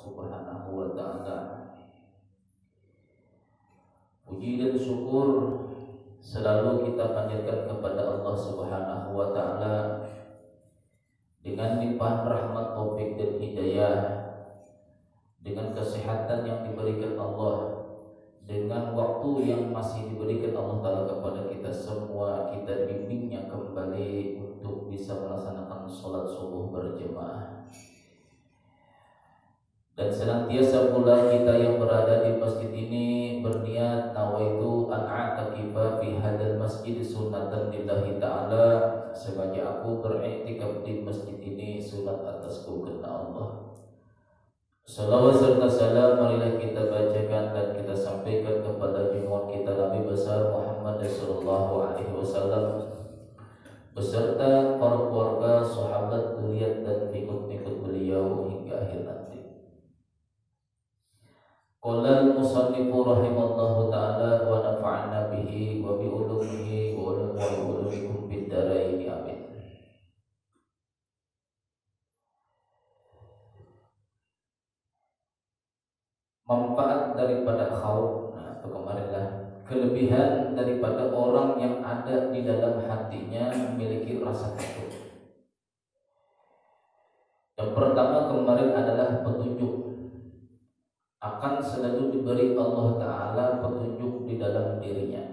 Subhanahu wa ta'ala. Puji dan syukur selalu kita panjatkan kepada Allah Subhanahu wa ta'ala dengan limpahan rahmat, taufik dan hidayah, dengan kesehatan yang diberikan Allah, dengan waktu yang masih diberikan Allah Ta'ala kepada kita semua. Kita bimbingnya kembali untuk bisa melaksanakan sholat subuh berjemaah. Dan senantiasa pula kita yang berada di masjid ini berniat nawaitu an a'takifa fi hadzal masjid sunnatan lillahi ta'ala, sebagai aku beriktikaf di masjid ini sunat atasku karena Allah. Salawat serta salam marilah kita bacakan dan kita sampaikan kepada junjungan kita Nabi besar Muhammad sallallahu alaihi wasallam beserta para keluarga, sahabat, dzurriyyat dan pengikut-pengikut beliau hingga akhir nanti. Qala al-musannifu rahimallahu ta'ala wa nafa'na bihi wa bi ulumihi wa ulumikum bid darain amin. Manfaat daripada khauf, nah itu kemarinlah, kelebihan daripada orang yang ada di dalam hatinya memiliki rasa takut. Yang pertama kemarin adalah petunjuk, akan selalu diberi Allah Ta'ala petunjuk di dalam dirinya.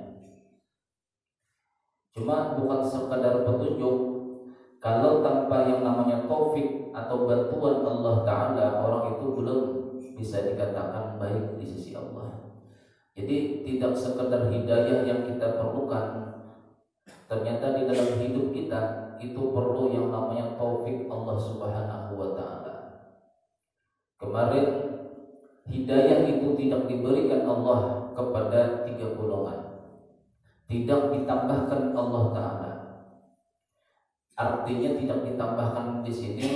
Cuma bukan sekadar petunjuk, kalau tanpa yang namanya taufik atau bantuan Allah Ta'ala, orang itu belum bisa dikatakan baik di sisi Allah. Jadi tidak sekedar hidayah yang kita perlukan, ternyata di dalam hidup kita itu perlu yang namanya taufik Allah Subhanahu wa Ta'ala. Kemarin hidayah itu tidak diberikan Allah kepada tiga golongan, tidak ditambahkan Allah Ta'ala. Artinya tidak ditambahkan di sini,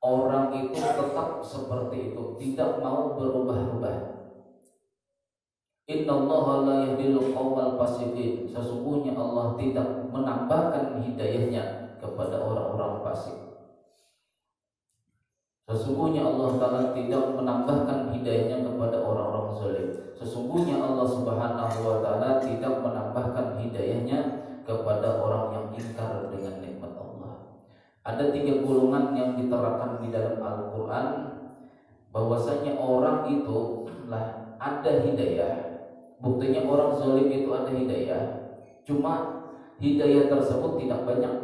orang itu tetap seperti itu, tidak mau berubah-ubah. Innallaha la yahdil qaumal fasiqin. Sesungguhnya Allah tidak menambahkan hidayahnya kepada orang-orang fasik. Sesungguhnya Allah Ta'ala tidak menambahkan hidayahnya kepada orang-orang zalim. Sesungguhnya Allah Subhanahu wa Ta'ala tidak menambahkan hidayahnya kepada orang yang ingkar dengan nikmat Allah. Ada tiga golongan yang diterangkan di dalam Al-Quran, bahwasanya orang itu lah ada hidayah. Buktinya orang zalim itu ada hidayah, cuma hidayah tersebut tidak banyak,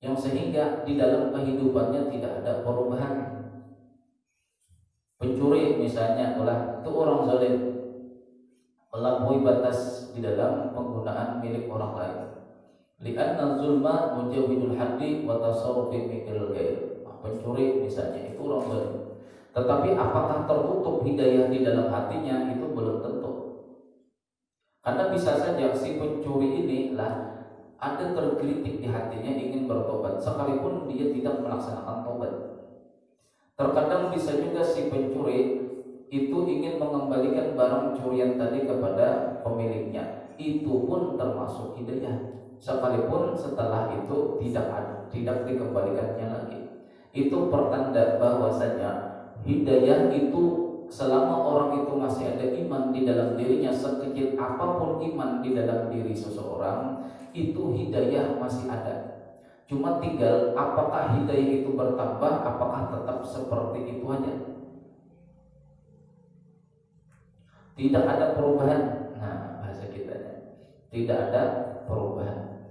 yang sehingga di dalam kehidupannya tidak ada perubahan. Pencuri misalnya, itu orang zalim, melampaui batas di dalam penggunaan milik orang lain. Li'anna zulma mujawidul haddi wa tasarrufi mikil ghair. Pencuri misalnya itu orang zalim, tetapi apakah tertutup hidayah di dalam hatinya, itu belum tentu. Karena bisa saja si pencuri ini lah ada tergelitik di hatinya ingin bertobat, sekalipun dia tidak melaksanakan tobat. Terkadang bisa juga si pencuri itu ingin mengembalikan barang curian tadi kepada pemiliknya, itu pun termasuk hidayah, sekalipun setelah itu tidak dikembalikannya lagi. Itu pertanda bahwasanya hidayah itu selama orang itu masih ada iman di dalam dirinya, sekecil apapun iman di dalam diri seseorang, itu hidayah masih ada. Cuma tinggal apakah hidayah itu bertambah, apakah tetap seperti itu aja. Tidak ada perubahan. Nah, bahasa kita tidak ada perubahan.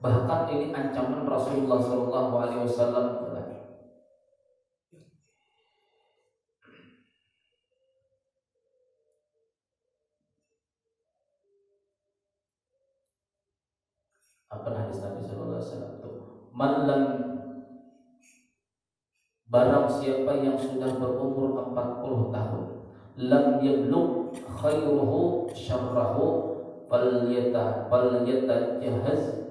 Bahkan ini ancaman Rasulullah SAW. Apa hadis Nabi Sallallahu Alaihi Wasallam itu? Malam barang siapa yang sudah berumur 40 tahun, lam yablugh khairuhu syarrahu falyatajahaz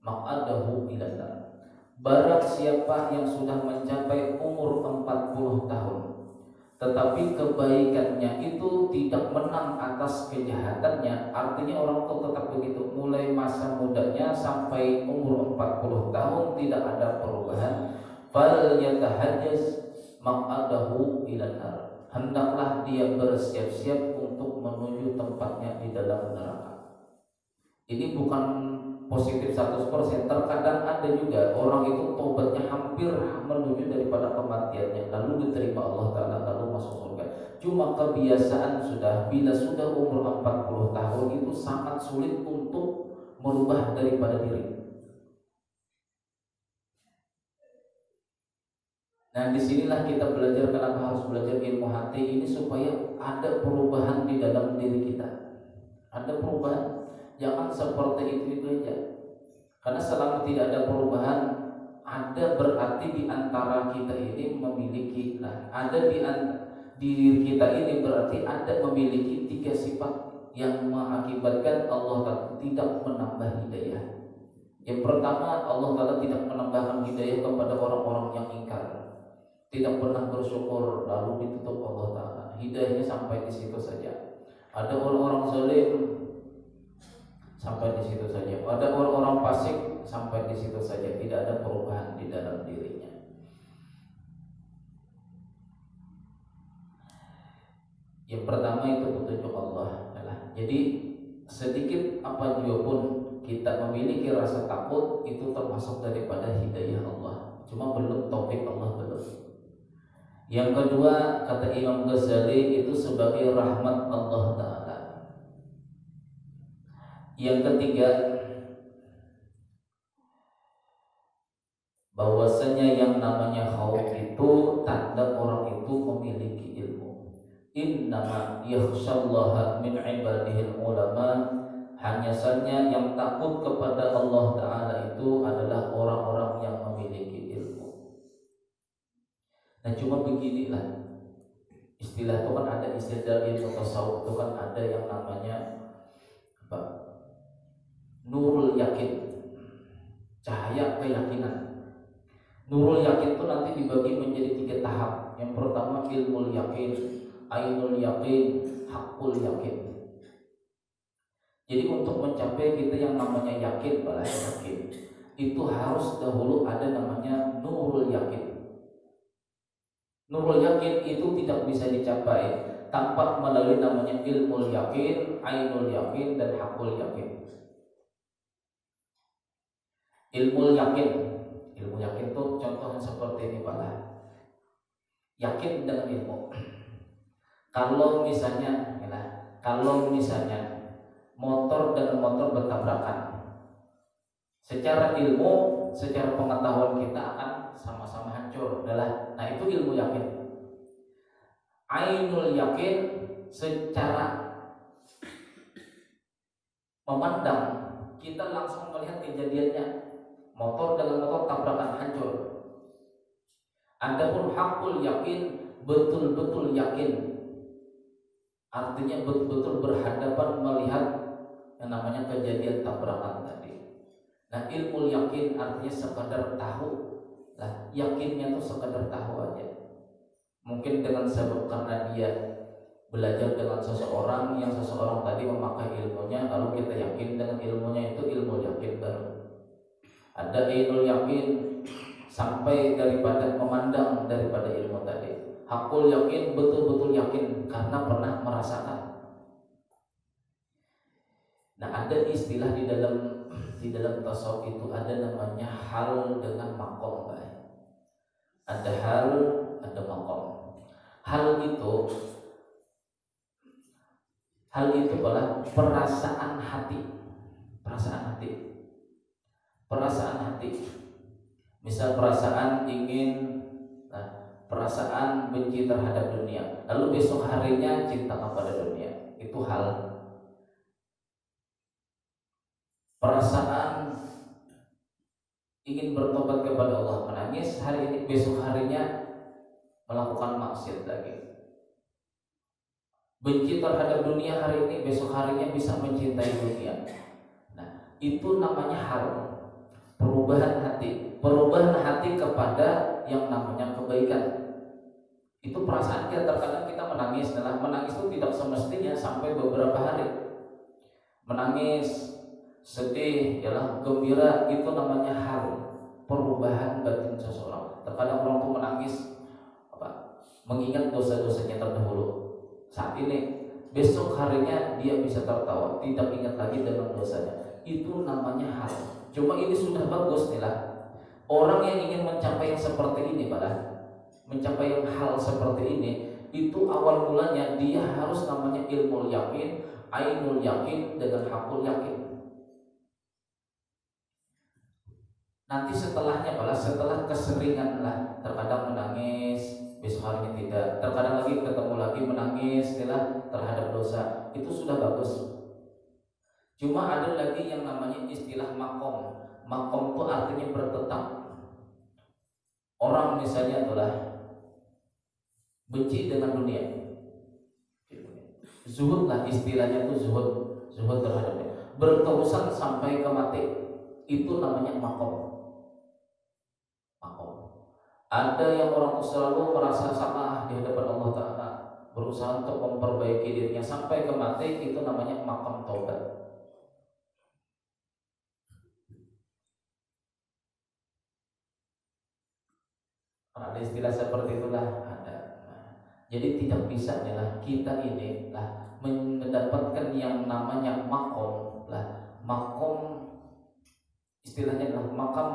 maq'adahu ila nar. Barang siapa yang sudah mencapai umur 40 tahun, tetapi kebaikannya itu tidak menang atas kejahatannya, artinya orang itu tetap begitu, mulai masa mudanya sampai umur 40 tahun tidak ada perubahan, fal yatahajjaz maq'adahu ilan nar. Hendaklah dia bersiap-siap untuk menuju tempatnya di dalam neraka. Ini bukan positif 100%. Terkadang ada juga orang itu tobatnya hampir menuju daripada kematiannya, lalu diterima Allah Ta'ala, lalu masuk surga. Cuma kebiasaan sudah, bila sudah umur 40 tahun itu sangat sulit untuk merubah daripada diri. Nah, disinilah kita belajar, kenapa harus belajar ilmu hati ini, supaya ada perubahan di dalam diri kita. Ada perubahan. Jangan seperti itu aja. Karena selama tidak ada perubahan, ada berarti di antara kita ini memiliki, ada di diri kita ini berarti ada memiliki 3 sifat yang mengakibatkan Allah Ta'ala tidak menambah hidayah. Yang pertama, Allah Ta'ala tidak menambahkan hidayah kepada orang-orang yang ingkar, tidak pernah bersyukur, lalu ditutup Allah Ta'ala. Hidayahnya sampai di situ saja. Ada orang-orang zalim, sampai di situ saja. Ada orang-orang fasik, sampai di situ saja. Tidak ada perubahan di dalam dirinya. Yang pertama itu petunjuk Allah. Jadi sedikit apa juga pun kita memiliki rasa takut, itu termasuk daripada hidayah Allah. Cuma belum taufik Allah, belum. Yang kedua, kata Imam Ghazali, itu sebagai rahmat Allah Ta'ala. Yang ketiga, bahwasanya yang namanya khauf itu tanda orang itu memiliki ilmu. Innama yakhshallaha min ibadihil ulama. Hanya saja yang takut kepada Allah Ta'ala itu adalah orang-orang yang memiliki ilmu. Nah, cuma beginilah, istilah itu kan ada, istilah ilmu tasawuf itu kan ada yang namanya apa? Nurul yakin, cahaya keyakinan. Nurul yakin itu nanti dibagi menjadi 3 tahap. Yang pertama ilmu yakin, ainul yakin, hakul yakin. Jadi untuk mencapai kita yang namanya yakin, yakin, itu harus dahulu ada namanya nurul yakin. Nurul yakin itu tidak bisa dicapai tanpa melalui namanya ilmu yakin, ainul yakin, dan hakul yakin. Ilmu yakin itu contohnya seperti ini, Pak. Yakin dengan ilmu. Kalau misalnya motor dengan motor bertabrakan, secara ilmu, secara pengetahuan kita akan sama-sama hancur. Nah, itu ilmu yakin. Ainul yakin, secara memandang, kita langsung melihat kejadiannya. Motor dengan motor tabrakan, hancur. Adapun hakul yakin, betul-betul yakin, artinya betul-betul berhadapan melihat yang namanya kejadian tabrakan tadi. Nah, ilmu yakin artinya sekadar tahu. Lah, yakinnya tuh sekadar tahu aja. Mungkin dengan sebab karena dia belajar dengan seseorang, yang seseorang tadi memakai ilmunya, lalu kita yakin dengan ilmunya, itu ilmu yakin baru. Ada ilmu yakin sampai daripada memandang daripada ilmu tadi. Hakul yakin, betul-betul yakin karena pernah merasakan. Nah, ada istilah di dalam tasawuf itu ada namanya hal dengan makom, Ada hal, ada makom. Hal itu adalah perasaan hati. Misal perasaan ingin, perasaan benci terhadap dunia, lalu besok harinya cinta kepada dunia, itu hal. Perasaan ingin bertobat kepada Allah, menangis hari ini, besok harinya melakukan maksiat lagi. Benci terhadap dunia hari ini, besok harinya bisa mencintai dunia. Nah, itu namanya hal. Perubahan hati kepada yang namanya kebaikan. Itu perasaan kita. Terkadang kita menangis itu tidak semestinya sampai beberapa hari. Menangis, sedih, gembira, itu namanya hal, perubahan batin seseorang. Terkadang orang tuh menangis mengingat dosa-dosanya terdahulu. Saat ini, besok harinya dia bisa tertawa, tidak ingat lagi dengan dosanya. Itu namanya hal. Cuma ini sudah bagus nih lah. Orang yang ingin mencapai yang seperti ini, mencapai yang hal seperti ini, itu awal mulanya dia harus namanya ilmu yakin, ainul yakin dengan hakul yakin. Nanti setelahnya setelah keseringan lah, terkadang menangis, besok harinya tidak, terkadang lagi ketemu lagi menangis terhadap dosa, itu sudah bagus. Cuma ada lagi yang namanya istilah makom. Makom itu artinya bertetap. Orang misalnya benci dengan dunia, zuhud lah istilahnya, itu zuhud terhadapnya, berterusan sampai ke mati, itu namanya makom. Ada yang orang selalu merasa salah di hadapan Allah Ta'ala, berusaha untuk memperbaiki dirinya sampai ke mati, itu namanya makom taubat. Ada istilah seperti itulah ada. Jadi tidak bisa kita ini mendapatkan yang namanya makom makom istilahnya adalah makam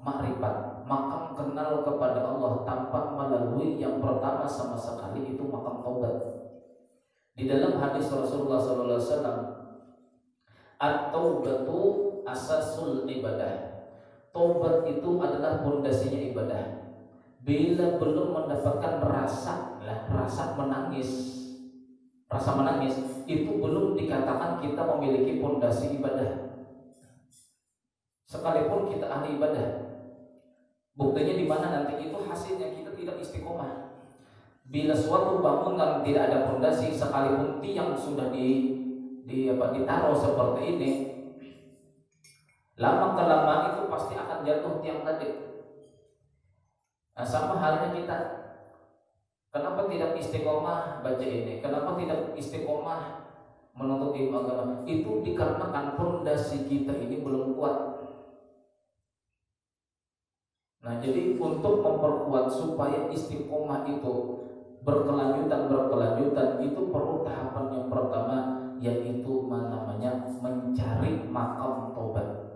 makrifat, makam kenal kepada Allah tanpa melalui yang pertama sama sekali, itu makam taubat. Di dalam hadis Rasulullah SAW, at-taubatu asasul ibadah. Taubat itu adalah pondasinya ibadah. Bila belum mendapatkan rasa menangis, itu belum dikatakan kita memiliki pondasi ibadah. Sekalipun kita ahli ibadah, buktinya di mana nanti itu hasilnya kita tidak istiqomah. Bila suatu bangunan tidak ada pondasi, sekalipun tiang sudah ditaruh seperti ini, lama kelamaan itu pasti akan jatuh tiang tadi. Nah, sama halnya kita. Kenapa tidak istiqomah baca ini? Kenapa tidak istiqomah menuntut ilmu agama? Itu dikarenakan pondasi kita ini belum kuat. Nah, jadi untuk memperkuat supaya istiqomah itu berkelanjutan itu perlu tahapan yang pertama, yaitu namanya mencari makam taubat.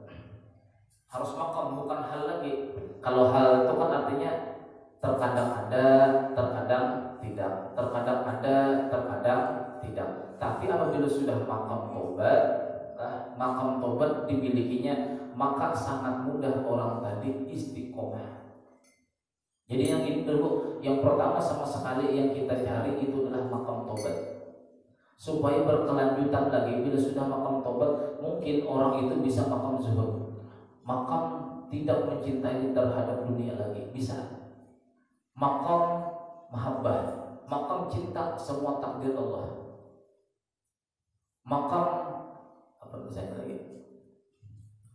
Harus makam, bukan hal lagi. Kalau hal itu kan artinya terkadang ada, terkadang tidak, terkadang ada, terkadang tidak. Tapi apabila sudah makam taubat dimilikinya, maka sangat mudah orang tadi istiqomah. Jadi yang ini dulu, yang pertama sama sekali yang kita cari itu adalah makam taubat, supaya berkelanjutan lagi. Bila sudah makam taubat, mungkin orang itu bisa makam zuhud, makam tidak mencintai terhadap dunia lagi, bisa makam mahabbah, makam cinta semua takdir Allah, makam apa misalnya lagi,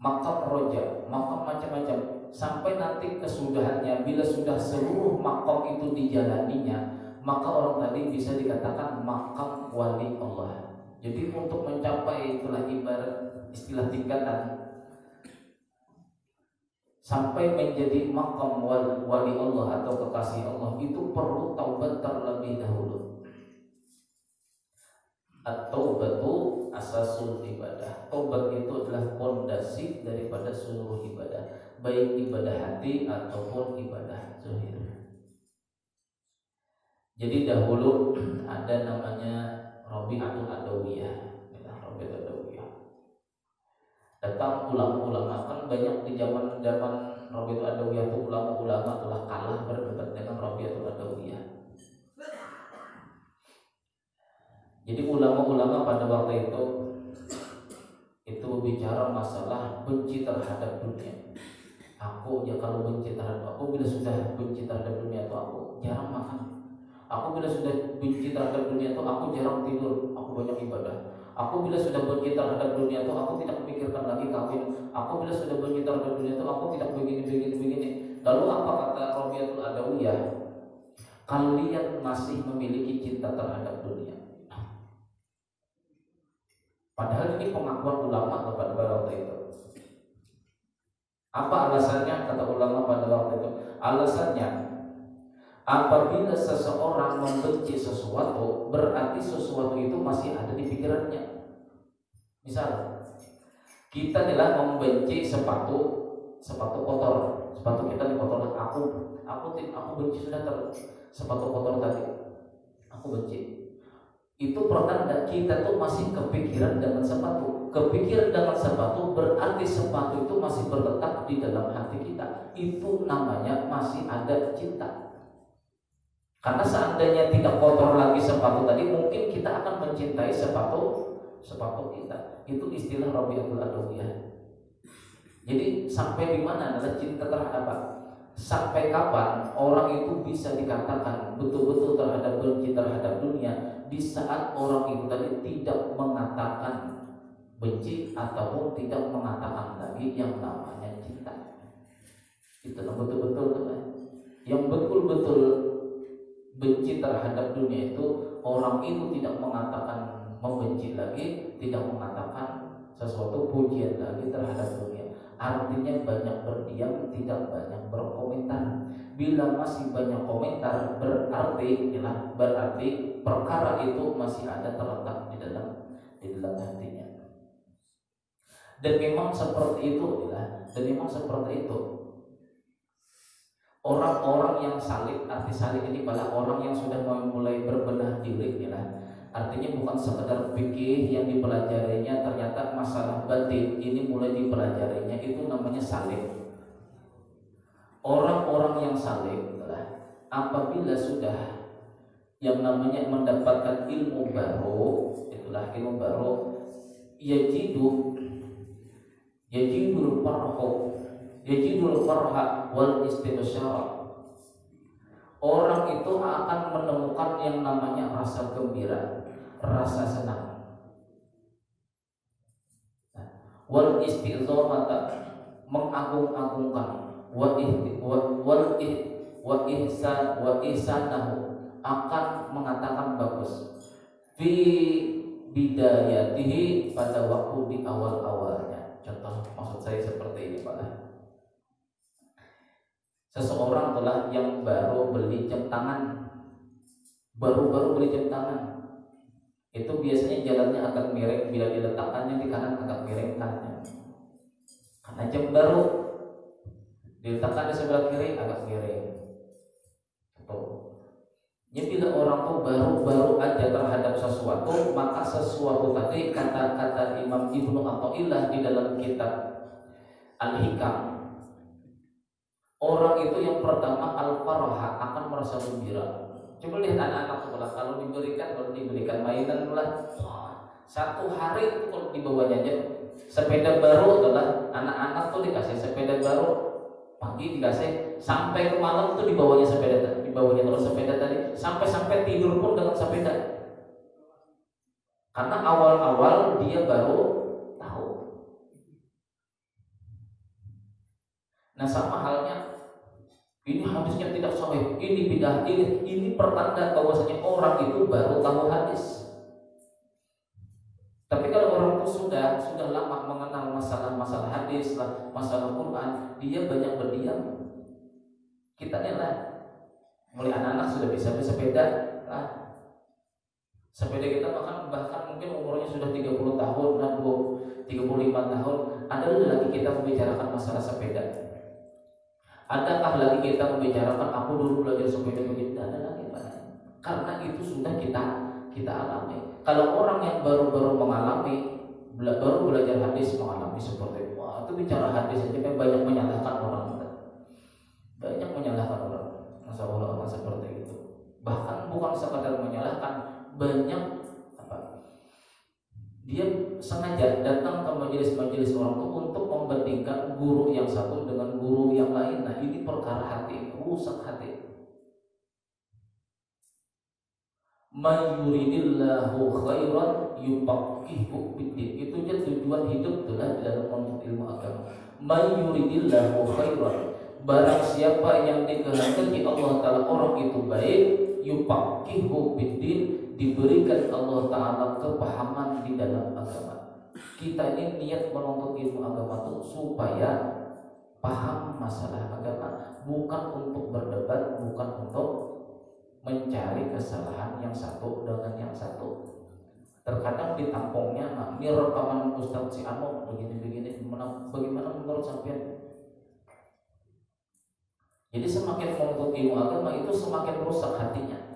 makam roja, makam macam-macam, sampai nanti kesudahannya, bila sudah seluruh makam itu dijalaninya, maka orang tadi bisa dikatakan makam wali Allah. Jadi untuk mencapai itulah ibarat istilah tingkatan sampai menjadi makam wali Allah atau kekasih Allah, itu perlu taubat terlebih dahulu. At-taubatu asasul ibadah. Taubat itu adalah pondasi daripada seluruh ibadah, baik ibadah hati ataupun ibadah zahir. Jadi dahulu ada namanya Rabi'atul Adawiyah. Datang ulama-ulama, kan banyak di zaman Rabi'atul Adawiyah itu ulama-ulama telah kalah berdebat dengan Rabi'atul Adawiyah. Jadi ulama-ulama pada waktu itu bicara masalah benci terhadap dunia. Aku kalau benci terhadap aku, bila sudah benci terhadap dunia itu aku jarang makan. Aku bila sudah benci terhadap dunia itu aku jarang tidur, aku banyak ibadah. Aku bila sudah benci terhadap dunia itu aku tidak memikirkan lagi kawin. Aku bila sudah benci terhadap dunia itu aku tidak begini. Lalu apa kata Rabi'atul Adawiyah? Kalian masih memiliki cinta terhadap dunia. Padahal ini pengakuan ulama pada waktu itu. Apa alasannya kata ulama pada waktu itu? Alasannya Apabila seseorang membenci sesuatu, berarti sesuatu itu masih ada di pikirannya. Misal, kita adalah membenci sepatu kotor, sepatu kita dikotor. Aku benci sudah sepatu kotor tadi. Aku benci. Itu pertanda kita tuh masih kepikiran dengan sepatu. Kepikiran dengan sepatu berarti sepatu itu masih berletak di dalam hati kita. Itu namanya masih ada cinta. Karena seandainya tidak kotor lagi sepatu tadi, mungkin kita akan mencintai sepatu kita. Itu istilah Rabi'atul Adawiyah. Jadi sampai di mana adalah cinta terhadap apa? Sampai kapan orang itu bisa dikatakan betul-betul terhadap benci terhadap dunia, di saat orang itu tadi tidak mengatakan benci ataupun tidak mengatakan lagi yang namanya cinta. Itu betul-betul teman. Yang betul-betul benci terhadap dunia itu orang itu tidak mengatakan membenci lagi, tidak mengatakan sesuatu pujian lagi terhadap dunia. Artinya banyak berdiam, tidak banyak berkomentar. Bila masih banyak komentar, berarti perkara itu masih ada terletak di dalam hatinya. Dan memang seperti itu, Orang-orang yang salih, arti salih ini adalah orang yang sudah mulai berbenah diri, artinya bukan sekedar fikih yang dipelajarinya ternyata masalah batin ini mulai dipelajarinya, itu namanya salih. Orang-orang yang salih adalah apabila sudah yang namanya mendapatkan ilmu baru, itulah ilmu baru, yajidul farha wal istibsyara. Orang itu akan menemukan yang namanya rasa gembira, rasa senang. Wal istizamata, mengagung-agungkan, wa ihsanahu, akan mengatakan bagus. Fi bidayatihi, pada waktu di awal-awalnya. Contoh maksud saya seperti ini, Pak. Seseorang telah yang baru beli jam tangan, baru beli jam tangan, itu biasanya jalannya agak miring, bila diletakkannya di kanan agak miring kanannya, karena jam baru. Diletakkan di sebelah kiri agak miring. Jadi bila orang tuh baru aja terhadap sesuatu, maka sesuatu tadi kata Imam Ibnu Athaillah di dalam kitab Al-Hikam, orang itu yang pertama al-farah, akan merasa gembira. Coba lihat anak-anak sekolah, kalau diberikan mainan lah, satu hari itu kalau dibawanya aja sepeda baru, adalah anak-anak tuh dikasih sepeda baru, pagi dikasih, sampai ke malam tuh dibawanya terus sepeda tadi, sampai tidur pun dengan sepeda. Karena awal-awal dia baru tahu. Nah sama halnya, ini hadisnya tidak sahih, ini bidah, ini pertanda bahwasanya orang itu baru tahu hadis. Tapi kalau orang itu sudah lama mengenal masalah hadis, masalah Quran, dia banyak berdiam. Kita lah, mulai anak-anak sudah bisa bersepeda lah. Sepeda kita bahkan mungkin umurnya sudah 30 tahun, 35 tahun. Ada lagi kita membicarakan masalah sepeda. Adakah lagi kita membicarakan aku dulu belajar sepeda begitu? Tidak ada lagi, Pak. Karena itu sudah kita alami. Kalau orang yang baru mengalami, baru belajar hadis mengalami seperti itu bicara hadis saja banyak menyalahkan orang. Banyak menyalahkan orang. Masalah orang seperti itu. Bahkan bukan sekadar menyalahkan, banyak dia sengaja datang ke majelis-majelis orang itu untuk membandingkan guru yang satu dengan guru yang lain. Nah ini perkara hati, rusak hati. Mayuridillahu khairan yufaqihu fiddin. Itu aja tujuan hidup telah di dalam menuntut ilmu agama. Mayuridillahu khairan, barang siapa yang dikehendaki Allah Ta'ala orang itu baik, yufaqihu fiddin, diberikan Allah Ta'ala kepahaman di dalam agama. Kita ini niat menuntut ilmu agama itu supaya paham masalah agama, bukan untuk berdebat, bukan untuk mencari kesalahan yang satu dengan yang satu. Terkadang di tampungnya, ini rekaman Ustadz si Ano begini-begini, bagaimana menurut sampean? Jadi semakin menuntut ilmu agama itu semakin rusak hatinya.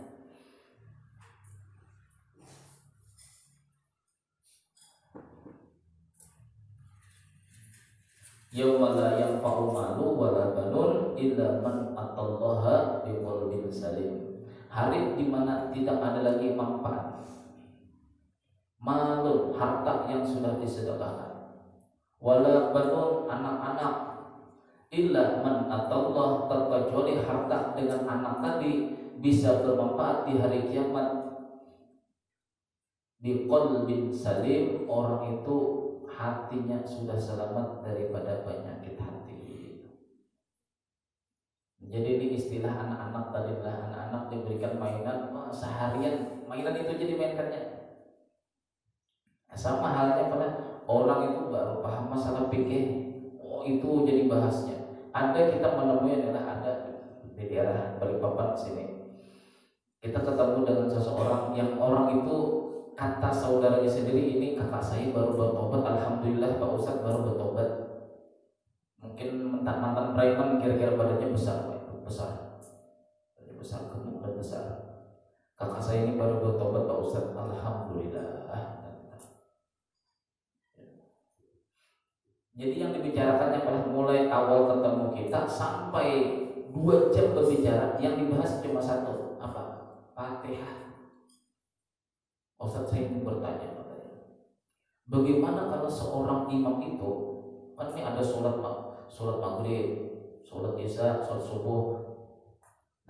Yauma la yanfa'u malu wala banun illa man atallaha biqalbin salim. Hari di mana tidak ada lagi manfaat. Malu, harta yang sudah disedekahkan. Wala banun, anak-anak. Illa man atallah, terkecuali harta dengan anak tadi bisa bermanfaat di hari kiamat. Biqalbin salim, orang itu hatinya sudah selamat daripada penyakit hati. Jadi ini istilah anak-anak tadi lah, anak-anak diberikan mainan, seharian mainan itu jadi mainkannya. Sama halnya pada orang itu baru paham masalah fikih, itu jadi bahasnya. Ada kita menemui adalah ada di daerah Balikpapan sini. Kita ketemu dengan seseorang yang orang itu kata saudaranya sendiri, ini kakak saya baru bertobat, alhamdulillah Pak Ustadz baru bertobat. Mungkin mantan preman, kira-kira badannya besar, gemuk dan besar. Kakak saya ini baru bertobat Pak Ustadz, alhamdulillah. Jadi yang dibicarakannya adalah mulai awal ketemu kita sampai 2 jam berbicara, yang dibahas cuma satu, apa? Fatihah. Ustadz saya ingin bertanya, bagaimana kalau seorang imam itu, kan ini ada sholat maghrib, sholat isya, sholat subuh.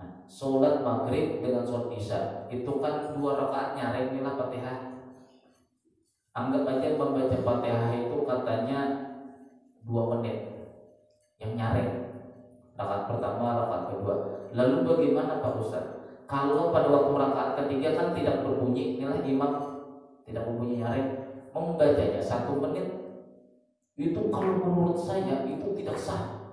Nah, sholat maghrib dengan sholat isya itu kan 2 rakaat nyaring inilah Fatihah. Anggap aja membaca Fatihah itu katanya 2 menit yang nyaring, rakaat pertama, rakaat kedua. Lalu bagaimana Pak Ustadz? Kalau pada waktu rakaat ketiga kan tidak berbunyi, inilah imam tidak berbunyi nyaring, membacanya 1 menit, itu kalau menurut saya itu tidak sah.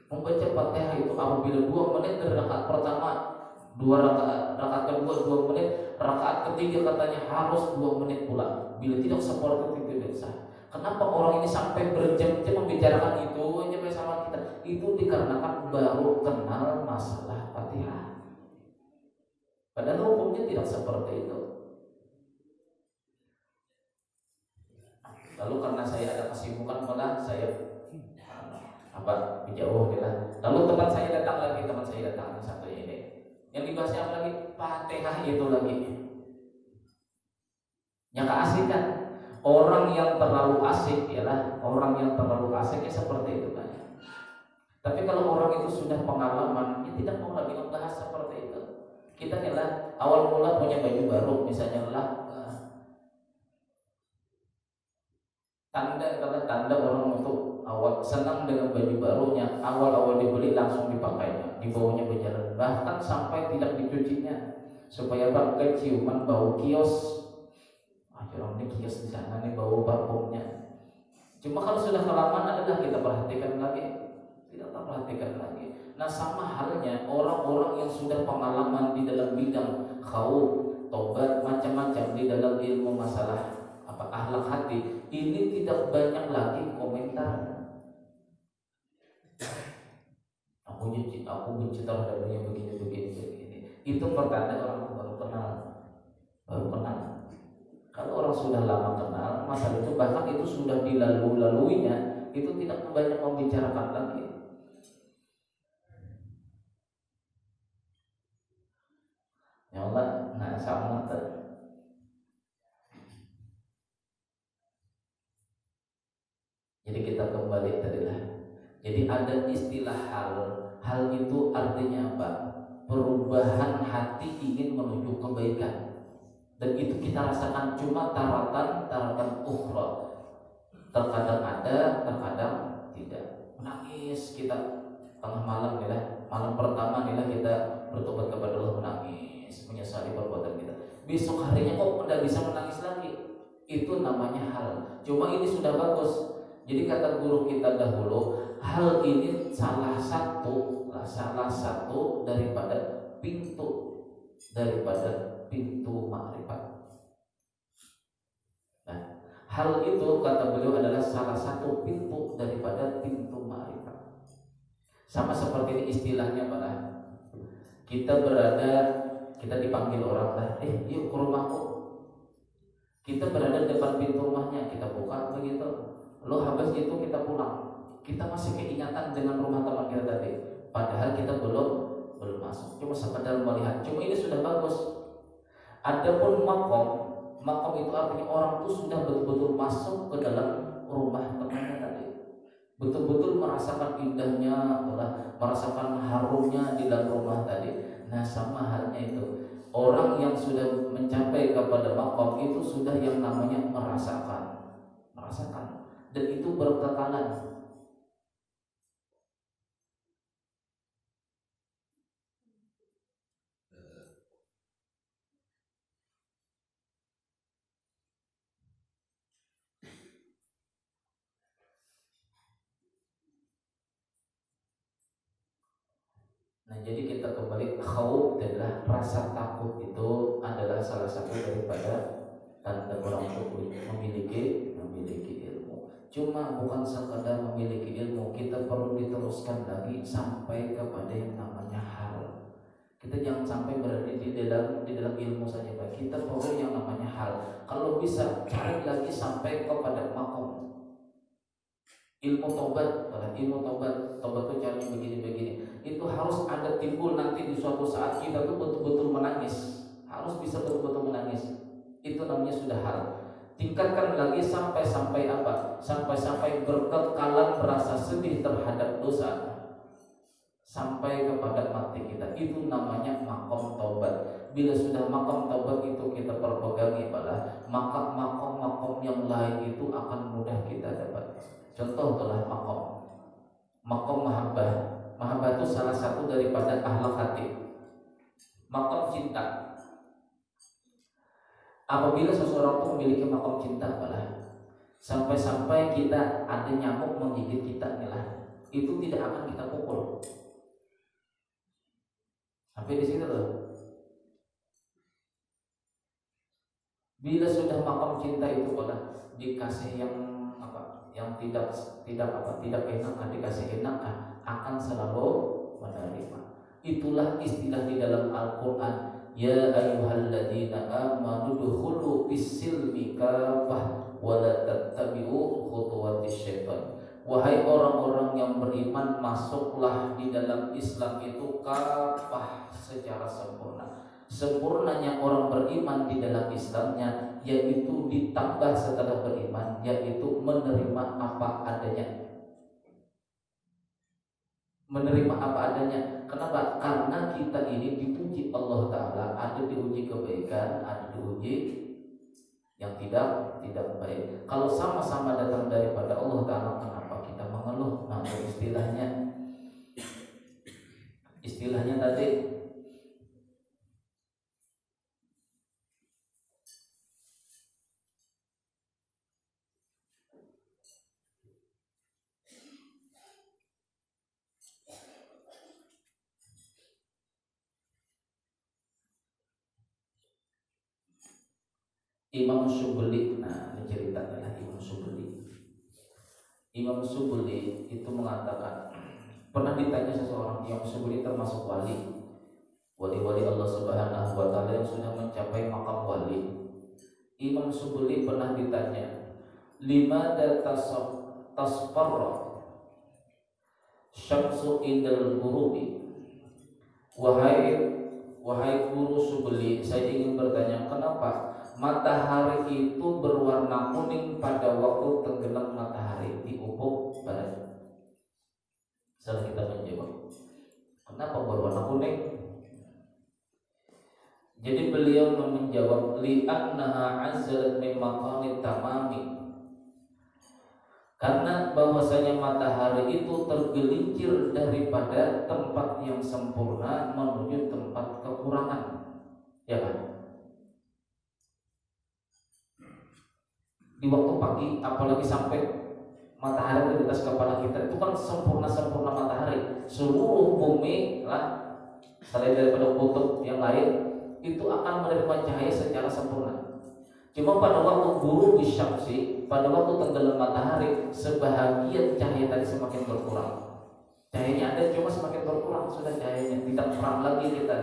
Membaca Fatihah itu apabila 2 menit dari rakaat pertama, 2 rakaat kedua 2 menit, rakaat ketiga katanya harus 2 menit pula. Bila tidak seperti itu tidak sah. Kenapa orang ini sampai berjam-jam membicarakan itu aja bersama kita? Itu dikarenakan baru kenal masalah Fatihah. Padahal hukumnya tidak seperti itu. Lalu karena saya ada kesibukan, malah saya jauh gitu. Lalu teman saya datang satu ini. Yang dibahasnya apa lagi? Fatihah itu lagi. Yang keasikan. Orang yang terlalu asik ialah orang yang terlalu asiknya seperti itu kan. Tapi kalau orang itu sudah pengalaman, dia tidak mau lagi membahas seperti itu. Kita ialah awal mula punya baju baru, misalnya lah tanda orang untuk awal senang dengan baju barunya, awal dibeli langsung dipakainya, dibawanya berjalan, bahkan sampai tidak dicucinya supaya keciuman bau kios. Orang ini kios di sana nih bau parfumnya. Cuma kalau sudah kelamaan adalah kita perhatikan lagi, tidak perhatikan lagi. Nah sama halnya orang-orang yang sudah pengalaman di dalam bidang khauf, tobat, macam-macam di dalam ilmu masalah akhlak hati, ini tidak banyak lagi komentar. Aku benci terhadap dunia begini. Itu pertanda orang baru kenal. Kalau orang sudah lama kenal, masalah itu bahkan itu sudah dilaluinya, itu tidak banyak membicarakan lagi. Ya Allah, nah sama Jadi kita kembali tadilah. Jadi ada istilah hal itu artinya apa? Perubahan hati ingin menuju kebaikan. Dan itu kita rasakan cuma taratan ukhra. Terkadang ada, terkadang tidak. Menangis kita tengah malam nih, malam pertama nih kita bertobat kepada Allah, menangis, menyesali perbuatan kita. Besok harinya kok tidak bisa menangis lagi. Itu namanya hal. Cuma ini sudah bagus. Jadi kata guru kita dahulu, hal ini salah satu daripada pintu makrifat. Nah, hal itu kata beliau adalah salah satu pintu daripada pintu makrifat. Sama seperti ini istilahnya pada kita dipanggil orang lah, yuk ke rumahku. Kita berada di depan pintu rumahnya, kita buka begitu. Lo habis itu kita pulang. Kita masih keingetan dengan rumah teman kita tadi, padahal kita belum masuk. Cuma sekedar melihat. Cuma ini sudah bagus. Adapun makom itu artinya orang itu sudah betul-betul masuk ke dalam rumah temannya tadi. Betul-betul merasakan indahnya, merasakan harumnya di dalam rumah tadi. Nah, sama halnya itu. Orang yang sudah mencapai kepada makom itu sudah yang namanya merasakan, dan itu berkekalan. Nah, jadi kita kembali, khauf adalah rasa takut, itu adalah salah satu daripada tanda orang itu memiliki ilmu. Cuma bukan sekadar memiliki ilmu, kita perlu diteruskan lagi sampai kepada yang namanya hal. Kita jangan sampai berada di dalam ilmu saja, Pak. Kita perlu yang namanya hal. Kalau bisa cari lagi sampai kepada makom. Ilmu tobat itu caranya begini. Itu harus ada timbul nanti di suatu saat kita tuh betul-betul menangis. Harus bisa betul-betul menangis. Itu namanya sudah hal. Tingkatkan lagi sampai apa? Sampai berkekalan merasa sedih terhadap dosa. Sampai kepada mati kita. Itu namanya makom taubat. Bila sudah makom taubat itu kita perpegangi, maka makom yang lain itu akan mudah kita dapat. Contoh adalah makom mahabbah. Mahabbah itu salah satu daripada akhlak hati. Makom cinta. Apabila seseorang itu memiliki makom cinta, sampai kita ada nyamuk menggigit kita, itu tidak akan kita pukul. Sampai di situ loh. Bila sudah makom cinta itu dikasih yang tidak enak, dikasih enak, akan selalu menerima. Itulah istilah di dalam Al-Quran. Ya ayyuhalladzina amanu dukhulu fis-silmi kafah wa la tattabi'u khutuwatis syaitan. Wahai orang-orang yang beriman, masuklah di dalam Islam itu kafah, secara sempurna. Sempurnanya orang beriman di dalam Islamnya yaitu ditambah setelah beriman, yaitu menerima apa adanya. Menerima apa adanya. Kenapa? Karena kita ini diuji Allah Ta'ala. Ada diuji kebaikan, ada diuji yang tidak baik. Kalau sama-sama datang daripada Allah Ta'ala, kenapa kita mengeluh? Nah, istilahnya tadi Imam Syubli. Nah, ini ceritanya Imam Syubli. Imam Syubli itu mengatakan, pernah ditanya seseorang, Imam Syubli termasuk wali Allah Subhanahu wa Ta'ala yang sudah mencapai makam wali. Imam Syubli pernah ditanya, limada tasfarra syamsu indal ghurubi. Wahai guru Syubli, saya ingin bertanya, kenapa matahari itu berwarna kuning pada waktu tenggelam matahari di ufuk barat? Setelah kita menjawab, kenapa berwarna kuning? Jadi beliau menjawab, li'annaha azzalat min maqamit tamami. Karena bahwasanya matahari itu tergelincir daripada tempat yang sempurna menuju tempat kekurangan, ya kan? Di waktu pagi, apalagi sampai matahari itu di atas kepala kita itu kan sempurna matahari. Seluruh bumi lah, selain daripada kutub yang lain itu akan menerima cahaya secara sempurna. Cuma pada waktu ghurubi syamsi, pada waktu tenggelam matahari, sebahagian cahaya tadi semakin berkurang. Cahayanya ada cuma semakin berkurang, sudah cahayanya tidak terang lagi kita.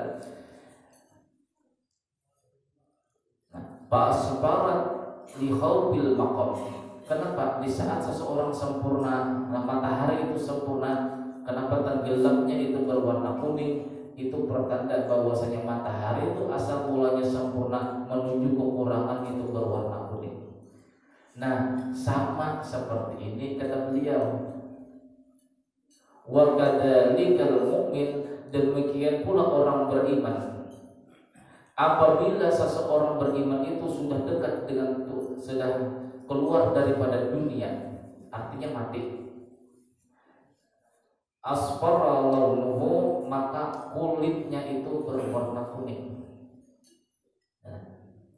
Nah, Pasparat li khawbil maqam. Kenapa? Di saat seseorang sempurna, nah matahari itu sempurna, kenapa tenggelamnya itu berwarna kuning? Itu pertanda bahwasanya matahari itu asal mulanya sempurna menuju kekurangan itu berwarna kuning. Nah, sama seperti ini kata beliau. Wa kadzalikal mu'min, demikian pula orang beriman. Apabila seseorang beriman itu sudah dekat dengan Tuhan, sudah keluar daripada dunia, artinya mati, asfara launuhu, maka kulitnya itu berwarna kuning.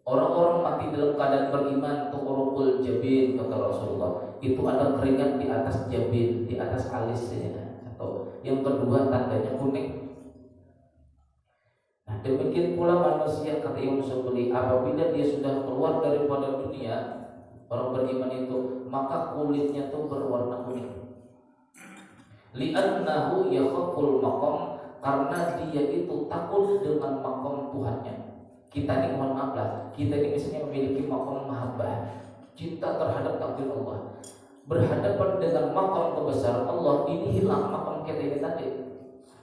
Orang-orang mati dalam keadaan beriman tuqrul jabin, kata Rasulullah, itu ada keringat di atas jabin, di atas alisnya, atau yang kedua tandanya kuning. Nah, demikian pula manusia, kata Imam Syukri, apabila dia sudah keluar daripada dunia, orang beriman itu, maka kulitnya itu berwarna kuning. Li'annahu yakhaful maqam, karena dia itu takut dengan maqam Tuhannya. Kita ini mohon maaf lah, kita ini misalnya memiliki maqam mahabbah, cinta terhadap takdir Allah, berhadapan dengan maqam kebesaran Allah, ini hilang maqam kita ini tadi.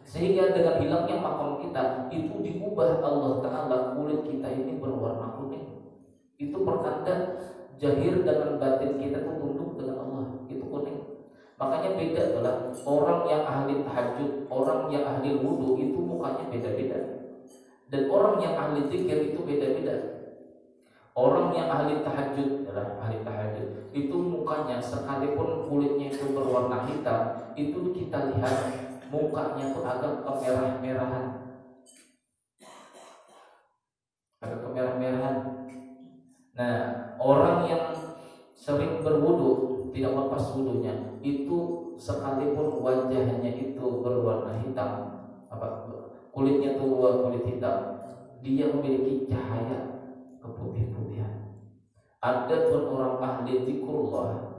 Sehingga dengan hilangnya maqam kita itu diubah Allah Ta'ala, kulit kita ini berwarna kuning. Itu pertanda zahir dengan batin kita itu tunduk dengan Allah, itu kuning. Makanya beda adalah orang yang ahli tahajud, orang yang ahli wudu itu mukanya beda-beda. Dan orang yang ahli zikir itu beda-beda. Orang yang ahli tahajud adalah ahli tahajud, itu mukanya sekalipun kulitnya itu berwarna hitam, itu kita lihat mukanya itu agak kemerah-merahan. Agak kemerah-merahan. Nah, orang yang sering berwudu, tidak lepas wudunya, itu sekalipun wajahnya itu berwarna hitam, kulitnya itu kulit hitam, dia memiliki cahaya keputih-putihan. Adapun orang ahli zikrullah,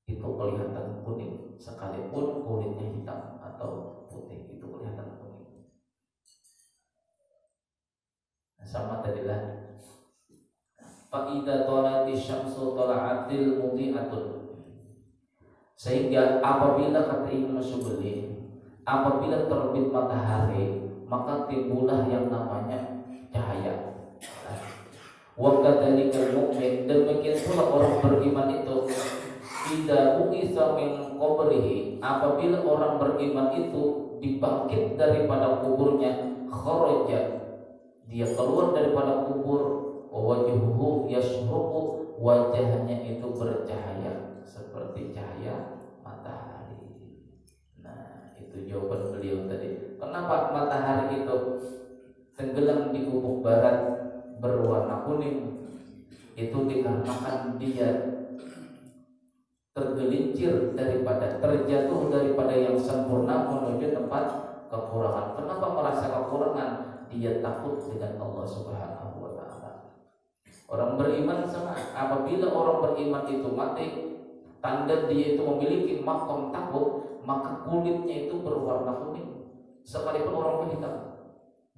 itu kelihatan kuning, sekalipun kulitnya hitam atau putih, itu kelihatan kuning. Sama tadilah. Fa'idha tolati syamsu tola'atil mudhi'atun, sehingga apabila, kata Imam Syukri, apabila terbit matahari, maka timbullah yang namanya cahaya. Wa kadzalikal mu'min, demikian pula orang beriman itu, idza uqisa min qabrihi, apabila orang beriman itu dibangkit daripada kuburnya, kharaja, dia keluar daripada kubur, wajhuhu yashruqu, wajahnya itu bercahaya seperti cahaya matahari. Nah, itu jawaban beliau tadi. Kenapa matahari itu tenggelam di ufuk barat berwarna kuning? Itu dikarenakan dia tergelincir daripada, terjatuh daripada yang sempurna menuju tempat kekurangan. Kenapa merasa kekurangan? Dia takut dengan Allah Subhanahu wa ta'ala. Orang beriman sama, apabila orang beriman itu mati, tanda dia itu memiliki maqam takut, maka kulitnya itu berwarna kuning, sekalipun orang hitam.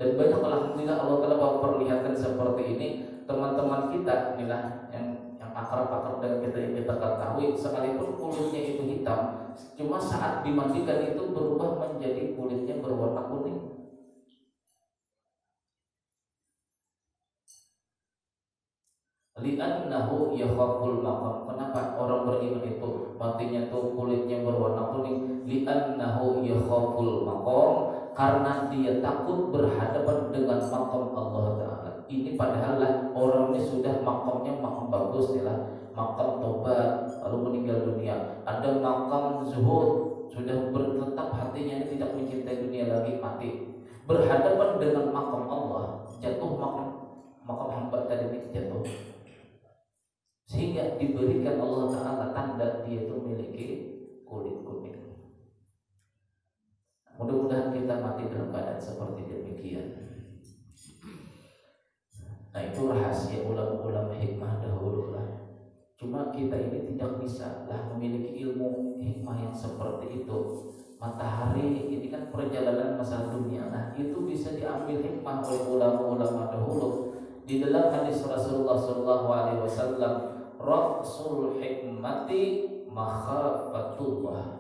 Dan banyak alhamdulillah Allah Ta'ala perlihatkan seperti ini teman-teman kita inilah yang akrab-akrab dan kita ketahui, sekalipun kulitnya itu hitam, cuma saat dimandikan itu berubah menjadi kulitnya berwarna kuning. Li'annahu yakhaful maqam. Kenapa orang beriman itu matinya tuh kulitnya berwarna kuning? Li'annahu yakhaful maqam, karena dia takut berhadapan dengan maqam Allah Ta'ala. Ini padahal lah orang ini sudah maqamnya maqam bagus nih lah, maqam tobat lalu meninggal dunia. Ada maqam zuhud, sudah bertetap hatinya ini tidak mencintai dunia lagi, mati. Berhadapan dengan maqam Allah, jatuh maqam hamba tadi ini jatuh. Sehingga diberikan Allah Ta'ala tanda dia itu memiliki kulit kuning. Mudah-mudahan kita mati dalam keadaan seperti demikian. Nah, itu rahasia ulama-ulama hikmah dahulu lah. Cuma kita ini tidak bisa lah memiliki ilmu hikmah yang seperti itu. Matahari ini kan perjalanan masa dunia. Nah, itu bisa diambil hikmah oleh ulama-ulama dahulu. Di dalam hadis Rasulullah SAW, Rasul hikmati makhafatullah.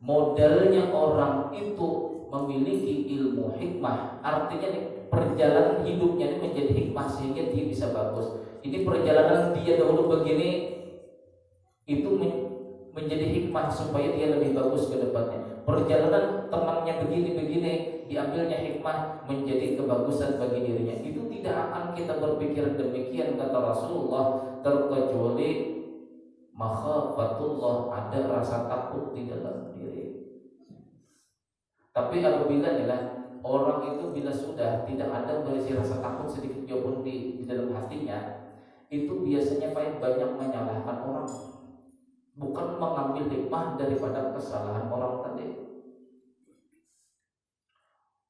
Modalnya orang itu memiliki ilmu hikmah. Artinya nih, perjalanan hidupnya ini menjadi hikmah sehingga dia bisa bagus. Ini perjalanan dia dahulu begini, itu menjadi hikmah supaya dia lebih bagus ke depannya. Perjalanan temannya begini-begini, diambilnya hikmah menjadi kebagusan bagi dirinya. Itu tidak akan kita berpikir demikian, kata Rasulullah, terkecuali makhafatullah, ada rasa takut di dalam diri. Tapi apabila orang itu bila sudah tidak ada berisi rasa takut sedikit pun di dalam hatinya, itu biasanya banyak menyalahkan orang, bukan mengambil hikmah daripada kesalahan orang tadi.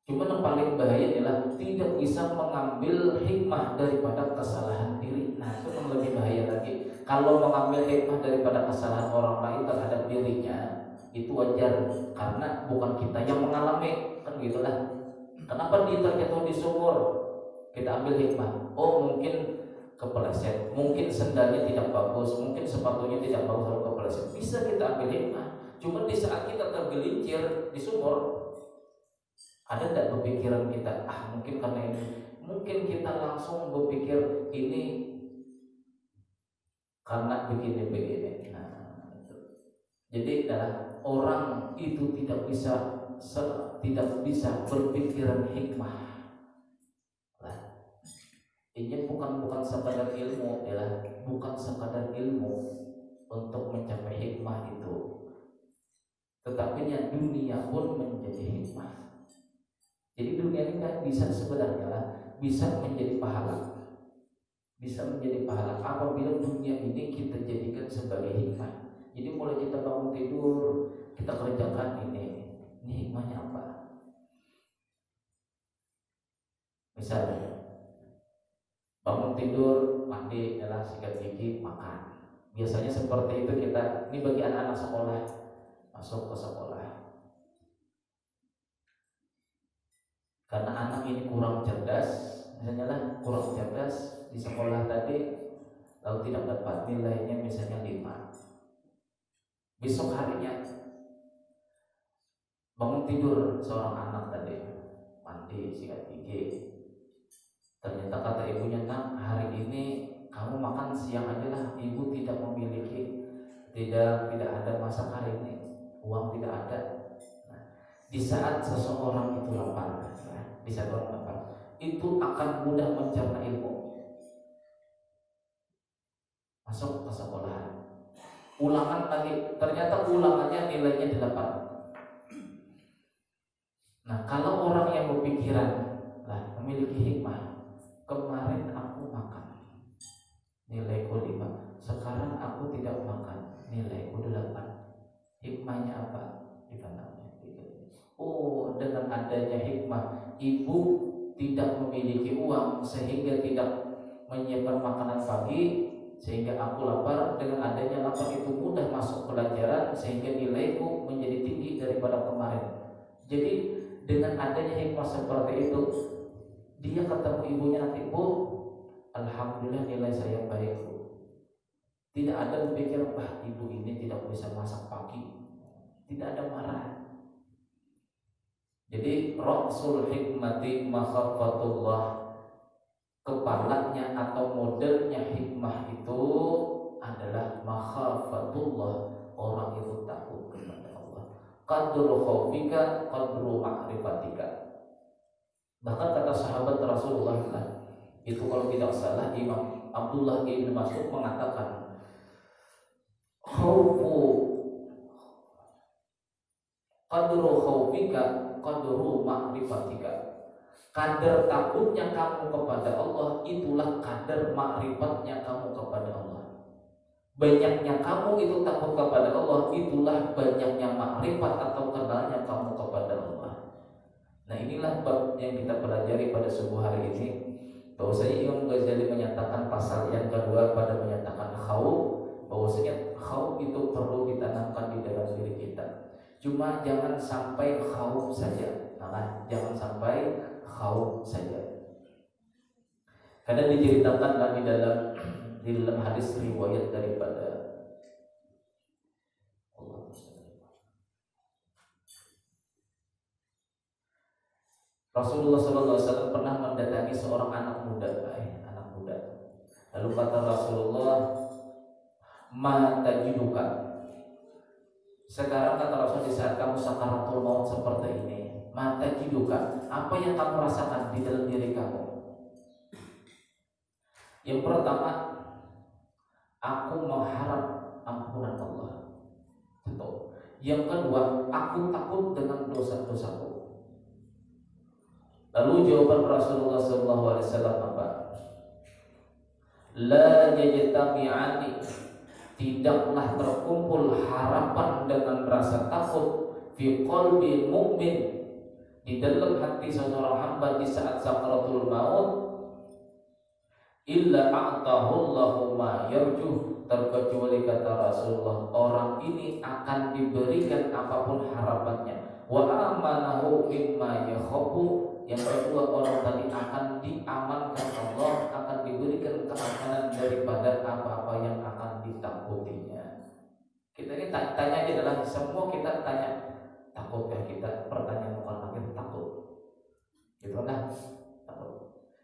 Cuma yang paling bahaya adalah tidak bisa mengambil hikmah daripada kesalahan diri. Nah, itu yang lebih bahaya lagi. Kalau mengambil hikmah daripada kesalahan orang lain terhadap dirinya, itu wajar karena bukan kita yang mengalami, kan gitulah. Kenapa dia terjatuh di sumur? Kita ambil hikmah. Oh, mungkin kepeleset, mungkin sendalnya tidak bagus, mungkin sepatunya tidak bagus lalu kepeleset. Bisa kita ambil hikmah. Cuma di saat kita tergelincir di sumur, ada tidak berpikiran kita, mungkin karena ini, mungkin kita langsung berpikir ini karena begini-begini. Nah, itu. Jadi orang itu tidak bisa berpikiran hikmah. Ini bukan sekadar ilmu, bukan sekadar ilmu untuk mencapai hikmah itu, tetapi dunia pun menjadi hikmah. Jadi dunia ini kan bisa sebenarnya bisa menjadi pahala, bisa menjadi pahala apabila dunia ini kita jadikan sebagai hikmah. Jadi mulai kita bangun tidur, kita kerjakan ini hikmahnya apa? Misalnya bangun tidur, mandi, sikat gigi, makan. Biasanya seperti itu kita. Ini bagi anak-anak sekolah, masuk ke sekolah. Karena anak ini kurang cerdas, misalnya kurang cerdas di sekolah tadi, lalu tidak dapat nilainya misalnya 5. Besok harinya bangun tidur seorang anak tadi, mandi, sikat gigi. Ternyata kata ibunya, "Nak, hari ini kamu makan siang aja lah. Ibu tidak memiliki, tidak ada masak hari ini. Uang tidak ada." Nah, di saat seseorang itu lapar, itu akan mudah mencerna ilmu. Masuk ke sekolah, ulangan lagi, ternyata ulangannya nilainya 8. Nah, kalau orang yang berpikiran memiliki hikmah, kemarin aku makan, nilaiku 5. Sekarang aku tidak makan, nilaiku 8. Hikmahnya apa? Oh, dengan adanya hikmah, ibu tidak memiliki uang sehingga tidak menyiapkan makanan pagi, sehingga aku lapar. Dengan adanya lapar itu mudah masuk pelajaran sehingga nilaiku menjadi tinggi daripada kemarin. Jadi dengan adanya hikmah seperti itu, dia ketemu ibunya nanti, "Bu, alhamdulillah nilai saya baik, Bu." Tidak ada berpikir, ibu ini tidak bisa masak pagi. Tidak ada marah. Jadi Rasul hikmati makhafatullah, kepalanya atau modelnya hikmah itu adalah makhafatullah. Orang itu takut kepada Allah. Qadru khaufika qadru ma'rifatika. Bahkan kata sahabat Rasulullah itu, kalau tidak salah, Imam Abdullah bin Mas'ud mengatakan, khaufu qadru khaufika qadru ma'rifatika. Kadar takutnya kamu kepada Allah itulah kadar ma'rifatnya kamu kepada Allah. Banyaknya kamu itu takut kepada Allah, itulah banyaknya makrifat atau kenalnya kamu kepada Allah. Nah, inilah bab yang kita pelajari pada subuh hari ini. Bahwasanya Imam Ghazali menyatakan pasal yang kedua pada menyatakan khauf, bahwasanya khauf itu perlu ditanamkan di dalam diri kita. Cuma jangan sampai khauf saja. Nah, jangan sampai khauf saja. Karena diceritakan di dalam hadis riwayat daripada Rasulullah SAW pernah mendatangi seorang anak muda. Lalu kata Rasulullah, "Ma tajiduka?" Sekarang kata Rasul, di saat kamu sakaratul maut seperti ini, "Ma tajiduka?" Apa yang kamu rasakan di dalam diri kamu? Yang pertama, aku mengharap ampunan Allah. Betul. Yang kedua, aku takut dengan dosa-dosaku. Lalu jawaban Rasulullah SAW apa? La yajtami'ani, tidaklah terkumpul harapan dengan rasa takut fi qalbi mu'min, di dalam hati seorang hamba di saat sakaratul maut, illa a'tahu Allahu ma yarjuh, terkecuali kata Rasulullah, orang ini akan diberikan apapun harapannya, wa amanahu mimma yakhafu. Yang kedua, orang tadi akan diamankan Allah, akan diberikan keamanan daripada apa-apa yang akan ditakutinya. Kita ini tanya aja adalah semua kita tanya, takutkah kita? Pertanyaan bukan lagi takut, gitu kan? Takut.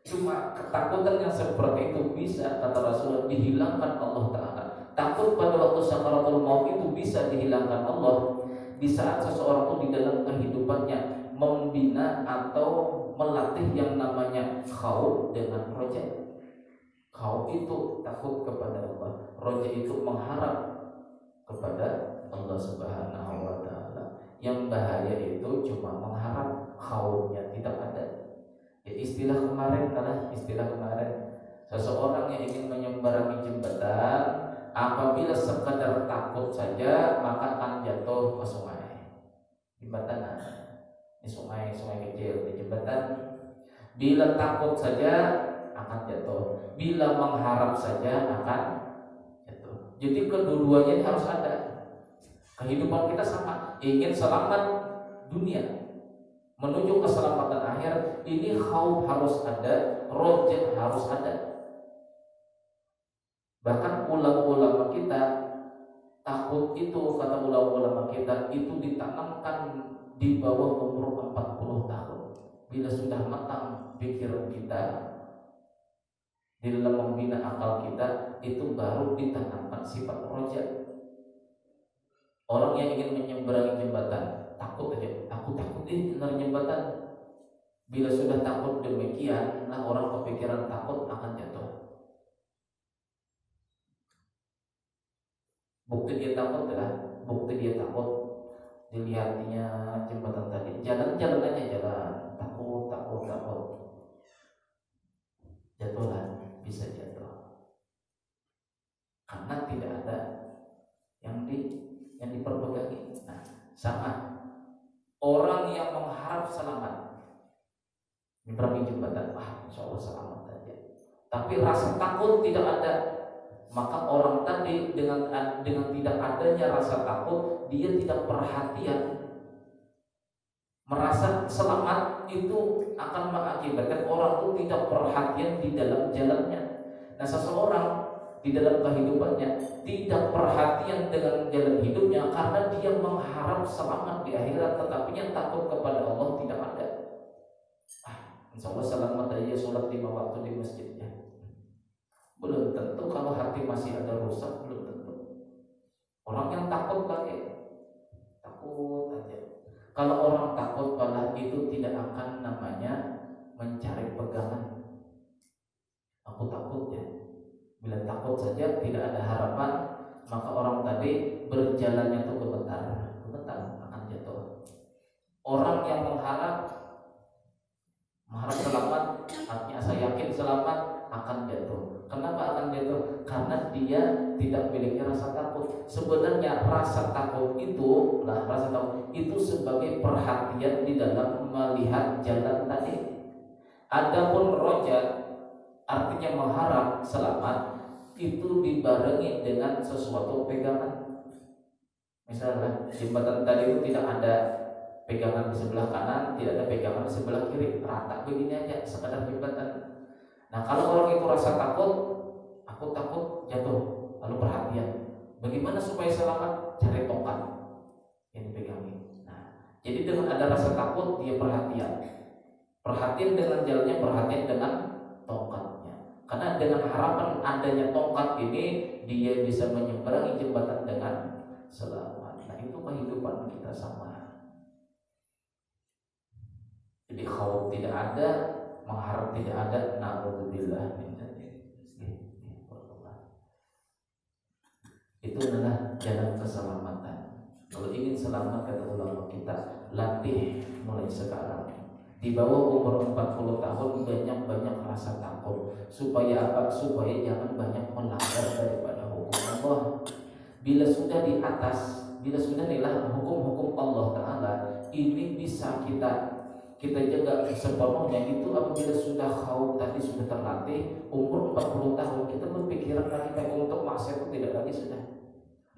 Cuma ketakutan yang seperti itu bisa, kata Rasulullah, dihilangkan Allah Ta'ala. Takut pada waktu sakaratul maut itu bisa dihilangkan Allah di saat seseorang itu di dalam kehidupannya membina atau melatih yang namanya khauf dengan roja. Khauf itu takut kepada Allah, roja itu mengharap kepada Allah Subhanahu wa Ta'ala. Yang bahaya itu cuma mengharap, khaufnya tidak ada. Ya, istilah kemarin, seseorang yang ingin menyeberangi jembatan, apabila sekadar takut saja maka akan jatuh ke sungai. Jembatan ini sungai kecil, di jembatan, bila takut saja akan jatuh, bila mengharap saja akan jatuh. Jadi kedua-duanya harus ada. Kehidupan kita sama, ingin selamat dunia, menuju keselamatan akhir, ini khauf harus ada, roja harus ada. Bahkan ulama-ulama kita, takut itu, kata ulama-ulama kita, itu ditanamkan di bawah umur 40 tahun. Bila sudah matang pikiran kita, di dalam membina akal kita, itu baru ditanamkan sifat roja. Orang yang ingin menyeberangi jembatan, takut aja, takut benar jembatan. Bila sudah takut demikian, nah orang kepikiran takut akan jatuh. Bukti dia takut, dilihatnya jembatan tadi, jalan aja, takut, jatuhlah, bisa jatuh, karena tidak ada yang diperpegangi. Nah, sama orang yang mengharap selamat menyeberangi jembatan, insya Allah selamat aja, tapi rasa takut tidak ada, maka orang tadi dengan tidak adanya rasa takut, dia tidak perhatian, merasa selamat, itu akan mengakibatkan orang itu tidak perhatian di dalam jalannya. Nah, seseorang di dalam kehidupannya tidak perhatian dengan jalan hidupnya karena dia mengharap selamat di akhirat, tetapi yang takut kepada Allah tidak ada. Insya Allah selamat aja sholat 5 waktu di masjidnya. Belum tentu, kalau hati masih ada rusak, belum tentu. Orang yang takut pakai takut aja. Kalau orang takut malah itu tidak akan namanya mencari pegangan. Aku takut ya. Bila takut saja tidak ada harapan, maka orang tadi berjalannya tuh gemetar akan jatuh. Orang yang mengharap selamat, artinya saya yakin selamat, akan jatuh. Kenapa akan jatuh? Karena dia tidak memiliki rasa takut. Sebenarnya rasa takut itu, sebagai perhatian di dalam melihat jalan tadi. Adapun roja, artinya mengharap selamat, itu dibarengi dengan sesuatu pegangan. Misalnya jembatan tadi itu tidak ada pegangan di sebelah kanan, tidak ada pegangan di sebelah kiri, rata begini aja, sekadar jembatan. Nah, kalau orang itu rasa takut, aku takut jatuh, lalu perhatian, bagaimana supaya selamat? Cari tongkat yang dipegangin. Nah, jadi dengan ada rasa takut, dia perhatian dengan jalannya, perhatian dengan tongkatnya. Karena dengan harapan adanya tongkat ini, dia bisa menyeberangi jembatan dengan selamat. Nah, itu kehidupan kita sama. Jadi khauf tidak ada, mengharap tidak ada. Na'udzubillah min dzalik. Itu adalah jalan keselamatan. Kalau ingin selamat, kata ulama kita, latih mulai sekarang. Di bawah umur 40 tahun banyak-banyak rasa takut. Supaya apa? Supaya jangan banyak melanggar daripada hukum Allah. Bila sudah di atas, bila sudah inilah hukum-hukum Allah Ta'ala, ini bisa kita jaga sepenuhnya. Itu apabila sudah khauf tadi, sudah terlatih, umur 40 tahun kita berpikiran lagi baik untuk maksiat itu tidak lagi sudah.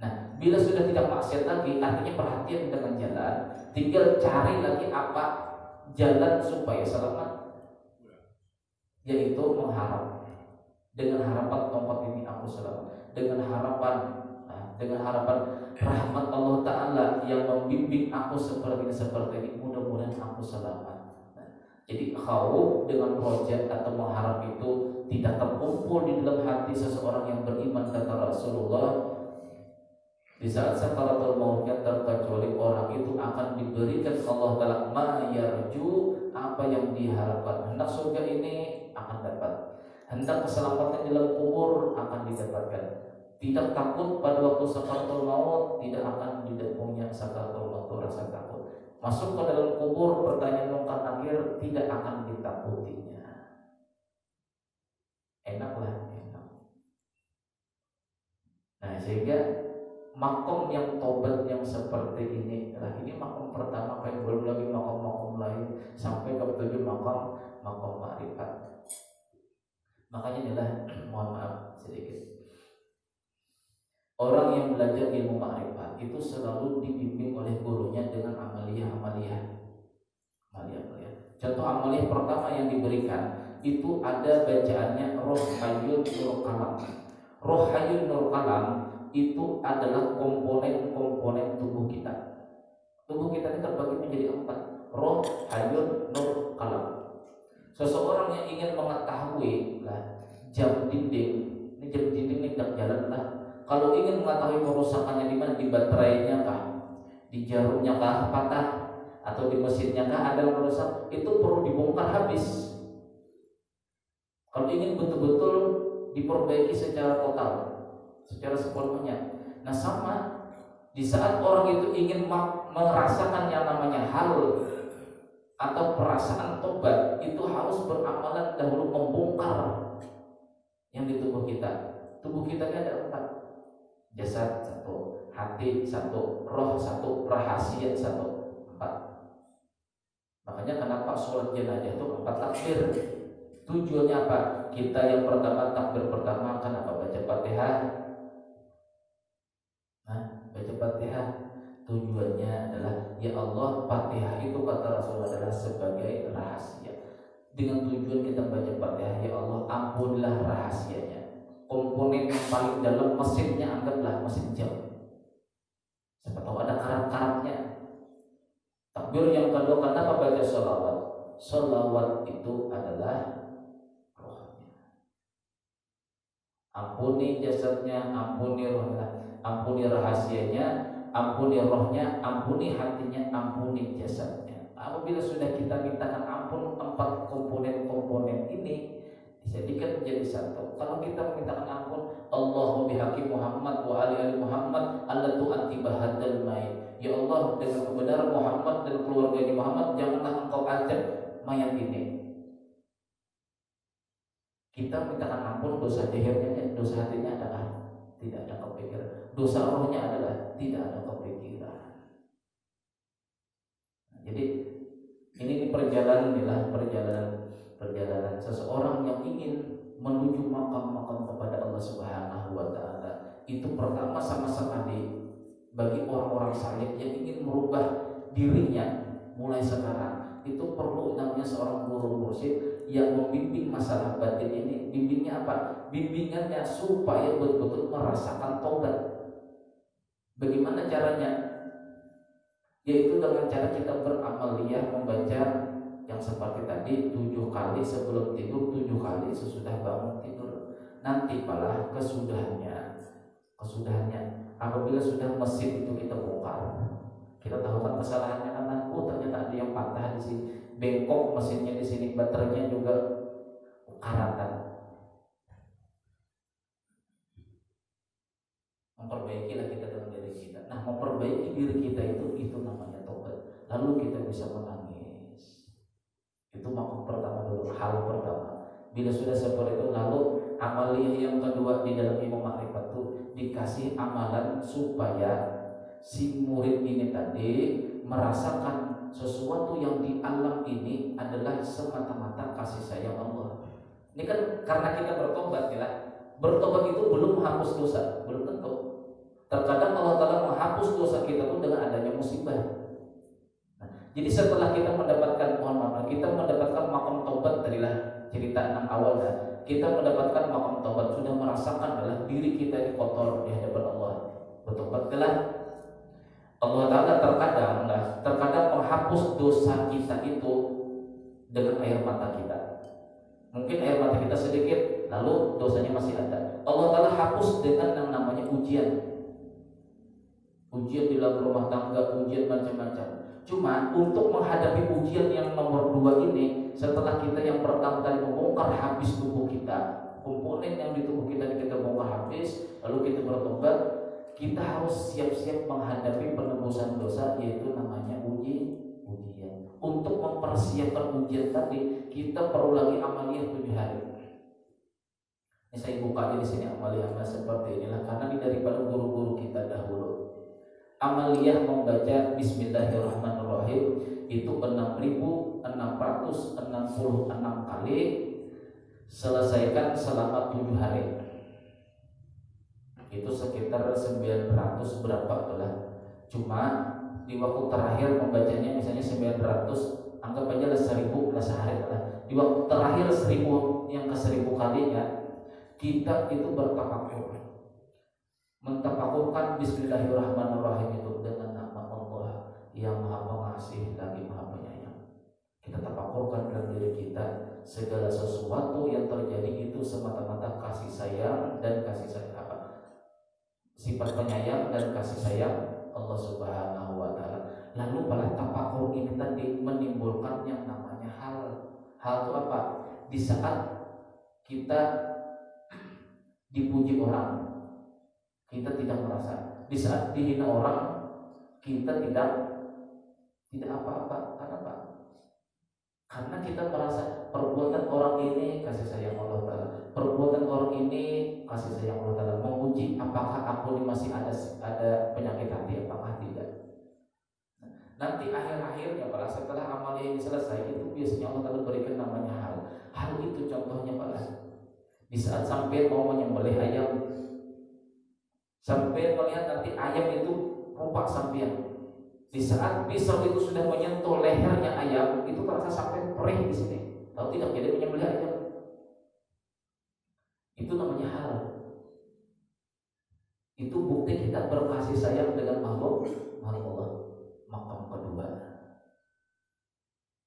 Nah, bila sudah tidak maksiat lagi, artinya perhatian dengan jalan, tinggal cari lagi apa jalan supaya selamat, yaitu mengharap. Dengan harapan tongkat ini aku selamat, dengan harapan rahmat Allah Ta'ala yang membimbing aku seperti ini, mudah-mudahan aku selamat. Jadi khauf dengan roja atau mengharap itu tidak terkumpul di dalam hati seseorang yang beriman, kata Rasulullah. Di saat sakaratul mautnya, terkecuali orang itu akan diberikan Allah Ta'ala ma yarju, apa yang diharapkan. Hendak surga ini akan dapat, hendak keselamatan di dalam kubur akan didapatkan. Tidak takut pada waktu sakaratul maut, tidak akan punya sakaratul maut rasa takut. Masuk ke dalam kubur, pertanyaan mungkar nakir tidak akan ditakutinya. Enaklah, enak. Nah, sehingga makom yang tobat yang seperti ini, makom pertama, kayak belum lagi makom-makom lain sampai ke tujuh makom ma'rifat. Makanya inilah, mohon maaf sedikit, orang yang belajar ilmu ma'rifat itu selalu dibimbing oleh gurunya dengan amaliyah. Contoh amaliyah pertama yang diberikan itu ada bacaannya Rohayun Nur Kalam. Rohayun Nur Kalam itu adalah komponen-komponen tubuh kita. Tubuh kita ini terbagi menjadi 4. Roh, hayun, nur, kalam. Seseorang yang ingin mengetahui jam dinding, ini jam dinding ini tidak jalan lah. Kalau ingin mengetahui kerusakannya di mana, di baterainya kah, di jarumnya kah patah, atau di mesinnya kah ada yang rusak, itu perlu dibongkar habis. Kalau ingin betul-betul diperbaiki secara total, secara sepenuhnya. Nah, sama di saat orang itu ingin merasakan yang namanya hal atau perasaan tobat, itu harus beramalan dahulu membongkar yang di tubuh kita. Tubuh kita ini ada 4. Jasad 1, hati 1, roh 1, rahasia 1, 4. Makanya kenapa sholat jenazah itu 4 takbir. Tujuannya apa? Kita yang pertama, takbir pertama kan apa? Baca Fatihah. Baca Fatihah tujuannya adalah, ya Allah, Fatihah itu kata Rasulullah adalah sebagai rahasia. Dengan tujuan kita baca Fatihah, ya Allah, ampunilah rahasianya. Komponen yang paling dalam mesinnya, anggaplah mesin jam. Siapa tahu ada karat-karatnya. Takbir yang kedua, kenapa baca sholawat? Sholawat itu adalah ampuni jasadnya, ampuni rohnya, ampuni rahasianya, ampuni rohnya, ampuni hatinya, ampuni jasadnya. Apabila sudah kita mintakan ampun 4 komponen-komponen ini dijadikan menjadi 1. Kalau kita memintakan ampun, Allahu bihaqi Muhammad wa ali Muhammad allatu antibahadal mayit. Ya Allah, dengan kebenaran Muhammad dan keluarga Muhammad, janganlah engkau azab mayat ini. Kita mintakan ampun dosa zahirnya, dosa hatinya adalah tidak ada kepikiran. Dosa rohnya adalah tidak ada kepikiran. Jadi ini perjalanan seseorang yang ingin menuju makam-makam kepada Allah Subhanahu wa taala. Itu pertama sama sekali bagi orang-orang saleh yang ingin merubah dirinya mulai sekarang, itu perlu namanya seorang guru mursyid yang membimbing masalah batin ini. Bimbingnya apa? Bimbingannya supaya betul-betul merasakan taubat. Bagaimana caranya? Yaitu dengan cara kita beramaliyah membaca yang seperti tadi 7 kali sebelum tidur, 7 kali sesudah bangun tidur. Nanti malah kesudahannya apabila sudah mesin itu kita bongkar, kita tahu kan kesalahannya karena ternyata ada yang patah di sini, bengkok mesinnya di sini, baterainya juga karatan. Memperbaikilah kita dengan diri kita. Nah, memperbaiki diri kita itu namanya tobat. Lalu kita bisa menangis. Itu maksud pertama dulu, hal pertama. Bila sudah seperti itu, lalu amaliyah yang kedua di dalam ilmu makrifat itu dikasih amalan supaya si murid ini tadi merasakan sesuatu yang di alam ini adalah semata-mata kasih sayang Allah. Ini kan karena kita bertobat ya. Bertobat itu belum menghapus dosa, belum tentu. Terkadang Allah Ta'ala menghapus dosa kita pun dengan adanya musibah. Nah, jadi setelah kita mendapatkan, kita mendapatkan makam taubat, tadilah cerita 6 awal dah. Kita mendapatkan makam taubat, sudah merasakan adalah diri kita ini kotor di hadapan Allah. Bertobatlah. Allah Ta'ala terkadang menghapus dosa kita itu dengan air mata kita. Mungkin air mata kita sedikit, lalu dosanya masih ada. Allah Ta'ala hapus dengan yang namanya ujian di dalam rumah tangga, ujian macam-macam. Cuma untuk menghadapi ujian yang nomor 2 ini, setelah kita yang pertama kali membongkar habis tubuh kita, komponen yang di tubuh kita bongkar habis, lalu kita bertobat, kita harus siap-siap menghadapi penebusan dosa, yaitu namanya ujian. Untuk mempersiapkan ujian tadi, kita perlu lagi amaliyah 7 hari. Ini saya buka di sini amaliyah seperti inilah, karena ini daripada guru-guru kita dahulu. Amaliyah membaca Bismillahirrahmanirrahim itu 6.666 kali, selesaikan selama 7 hari. Itu sekitar 900 berapa itulah. Cuma di waktu terakhir membacanya misalnya 900, anggap aja 1.000 sehari lah. Di waktu terakhir 1.000 yang ke 1.000 kalinya kita itu bertafakur, mentafakurkan Bismillahirrahmanirrahim itu dengan nama Allah yang Maha Pengasih lagi Maha Penyayang. Kita tafakurkan dalam diri kita, segala sesuatu yang terjadi itu semata-mata kasih sayang dan kasih sayang sifat penyayang dan kasih sayang Allah Subhanahu wa taala. Lalu pada tafakur ini tadi menimbulkan yang namanya hal itu apa? Di saat kita dipuji orang, kita tidak merasa. Di saat dihina orang, kita tidak apa-apa. Kenapa? Karena kita merasa perbuatan orang ini kasih sayang Allah Ta'ala, perbuatan orang ini kasih sayang Allah Ta'ala. Menguji apakah aku ini masih ada penyakit hati, apakah tidak. Nanti akhir-akhirnya setelah amalnya ini selesai, itu biasanya Allah Ta'ala berikan namanya hal itu contohnya di saat sampai mau menyembelih ayam, sampai melihat nanti ayam itu rupak sampean. Di saat pisau itu sudah menyentuh lehernya ayam, itu terasa sampai perih di sini. Tahu tidak, jadi menyembelih ayam. Itu namanya hal. Itu bukti kita berkasih sayang dengan makhluk Allah. Makam kedua.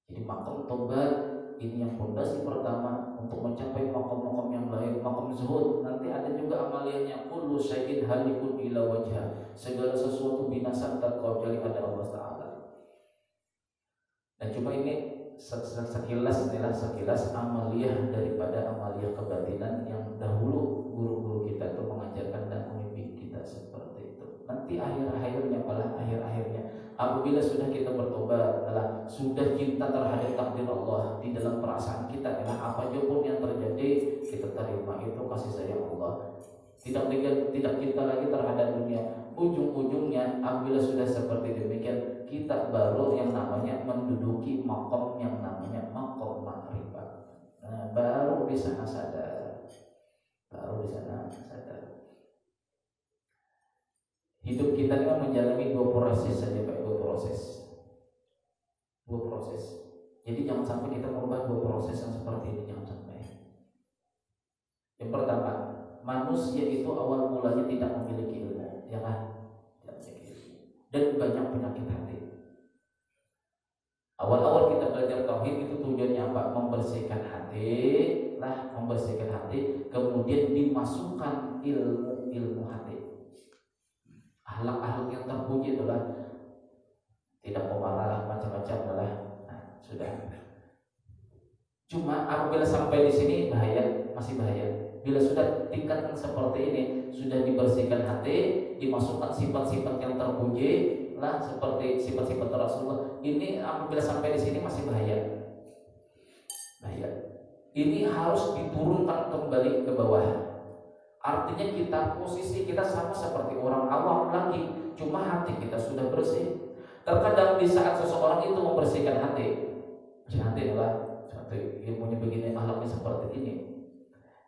Jadi makam tobat ini yang fondasi pertama untuk mencapai makam-makam yang lain, makam zuhud. Nanti ada juga amaliyahnya, kullu syai'in halikun ila wajha. Segala sesuatu binasa kecuali ada Allah Ta'ala. Dan cuma ini sekilas amaliyah daripada amaliyah kebatinan yang dahulu guru-guru kita itu mengajarkan dan memimpin kita seperti itu. Nanti akhir-akhirnya apabila sudah kita bertobat, sudah cinta terhadap takdir Allah di dalam perasaan kita, apa pun yang terjadi kita tidak cinta lagi terhadap dunia. Ujung-ujungnya apabila sudah seperti demikian, kita baru yang namanya menduduki makom yang namanya makom makrifat. Nah, baru di sana sadar. Hidup kita ini menjalani dua proses saja, Pak. Dua proses. Jadi jangan sampai kita merubah dua proses yang seperti ini, jangan sampai. Yang pertama, manusia itu awal mulanya tidak memiliki ilmu, ya kan? Tidak memiliki ilmu. Dan banyak penyakit hati. Awal-awal kita belajar tauhid itu tujuannya apa? Membersihkan hati, kemudian dimasukkan ilmu hati. Akhlak-akhlak yang terpuji adalah tidak pemarah, macam-macam adalah. Nah, sudah. Cuma apabila sampai di sini masih bahaya. Bila sudah tingkatan seperti ini, sudah dibersihkan hati, dimasukkan sifat-sifat yang terpuji, lah seperti sifat-sifat Rasulullah. Ini apabila sampai di sini masih bahaya. Ini harus diturunkan kembali ke bawah. Artinya posisi kita sama seperti orang awam lagi, cuma hati kita sudah bersih. Terkadang di saat seseorang itu membersihkan hati adalah satu ilmunya begini, akhlaknya seperti ini.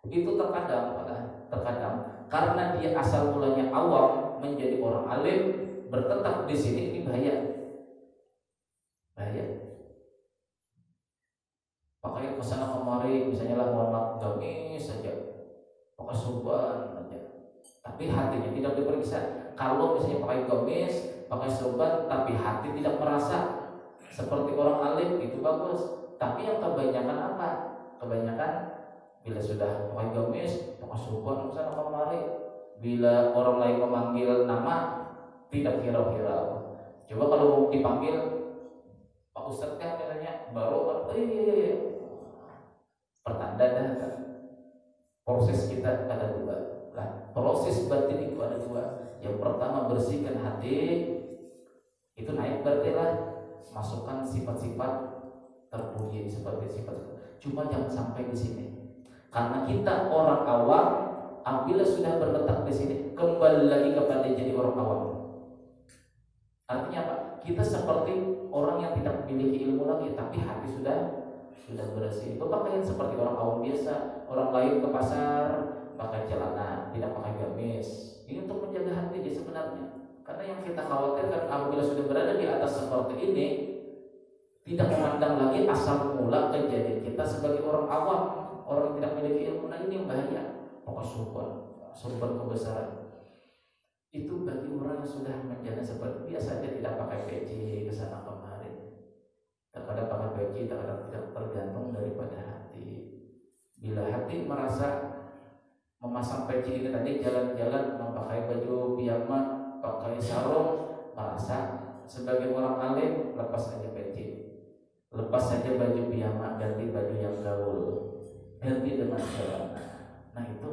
Itu terkadang karena dia asal mulanya awam menjadi orang alim, bertetap di sini, ini bahaya. Pakai kesana kemari, misalnya lah mohon maaf gamis saja, pakai sorban saja, tapi hatinya tidak diperiksa. Kalau misalnya pakai gamis, pakai sorban, tapi hati tidak merasa seperti orang alim, itu bagus. Tapi yang kebanyakan apa? Kebanyakan bila sudah pakai gamis, pakai sorban kesana kemari, bila orang lain memanggil nama tidak hirau-hirau. Coba kalau dipanggil Pak Ustadz kan katanya, baru iya. Pertanda dah. Proses kita ada dua. Nah, proses batin itu ada dua. Yang pertama bersihkan hati, itu naik berarti lah, masukkan sifat-sifat terpuji seperti sifat. Cuma jangan sampai di sini. Karena kita orang awam, apabila sudah berletak di sini, kembali lagi kepada jadi orang awam. Artinya apa? Kita seperti orang yang tidak memiliki ilmu lagi, tapi hati sudah bersih. Berpakaian seperti orang awam biasa. Orang lain ke pasar pakai celana, tidak pakai gamis. Ini untuk menjaga hati dia sebenarnya. Karena yang kita khawatirkan apabila sudah berada di atas seperti ini, tidak memandang lagi asal mula kejadian kita sebagai orang awam, orang yang tidak memiliki ilmu. Nah, ini yang bahaya. Pakai sorban kebesaran. Itu bagi orang yang sudah menjalani seperti biasa aja, tidak pakai peci kesana kemari. Terkadang pakai peci, terkadang tidak, tergantung daripada hati. Bila hati merasa memasang peci ini tadi, jalan-jalan memakai baju piyama, pakai sarung, merasa sebagai orang alim, lepas saja peci, lepas saja baju piyama, ganti baju yang gaul, ganti dengan celana. Nah, itu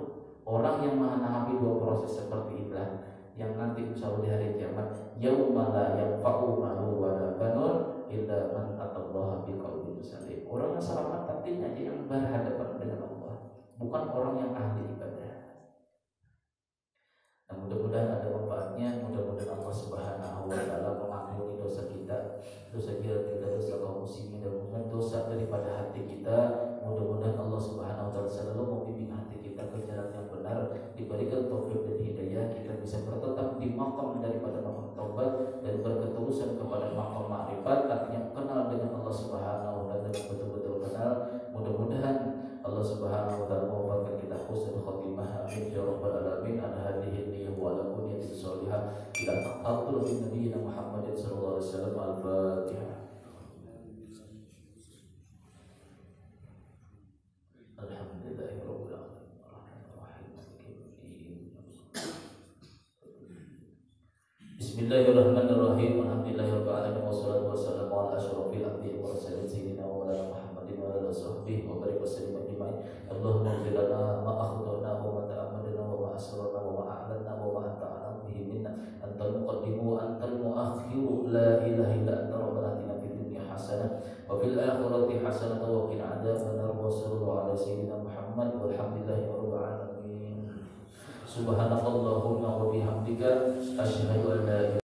orang yang menghadapi dua proses seperti itulah yang nanti insya Allah di hari kiamat, yauma la yanfa'u malun wala banun illa man atallaha biqalbin salim. Orang yang selamat hatinya aja yang berhadapan dengan Allah, bukan orang yang ahli ibadah. Nah, mudah-mudahan ada manfaatnya. Mudah-mudahan Allah Subhanahu wa taala mengampuni dosa kita, dosa kaum muslimin, dan dosa daripada hati kita. Mudah-mudahan Allah Subhanahu wa taala selalu membimbing hati kita ke jalan yang benar, diberikan taufik dan hidayah, kita bisa bertetap di makam daripada makam taubat dan berketerusan kepada makam ma'rifat, artinya kenal dengan Allah Subhanahu wa taala, betul-betul kenal. Mudah-mudahan Allah Subhanahu wa taala mewafatkan kita husnul khotimah, amin ya rabbal alamin. Ala hadhihi niyyah wa ala niyyati shalihah ila taqabbal min nabiyina Muhammadin sallallahu alaihi wasallam. Al-Fatihah. Bismillahirrahmanirrahim. Alhamdulillahirabbil alamin wassalatu wassalamu ala asyrofil anbiya'i wal mursalin sayyidina wa maulana Muhammadin wa ala sahbihi wa barik wasallim ajma'in. Allahumma ighfir lana ma akhtana wa ma ta'ammadna wa ma asrarna wa ma a'lanna wa ma anta a'lamu bihi minna. Antal muqaddimu wa antal muakhiru, la ilaha illa anta. Rabbana atina fid dunya hasanah wa fil akhirati hasanah wa qina adzabannar. Wa sallallahu ala sayyidina Muhammad walhamdulillahi rabbil alamin. Subhanakallahumma wa bihamdika asyhadu an la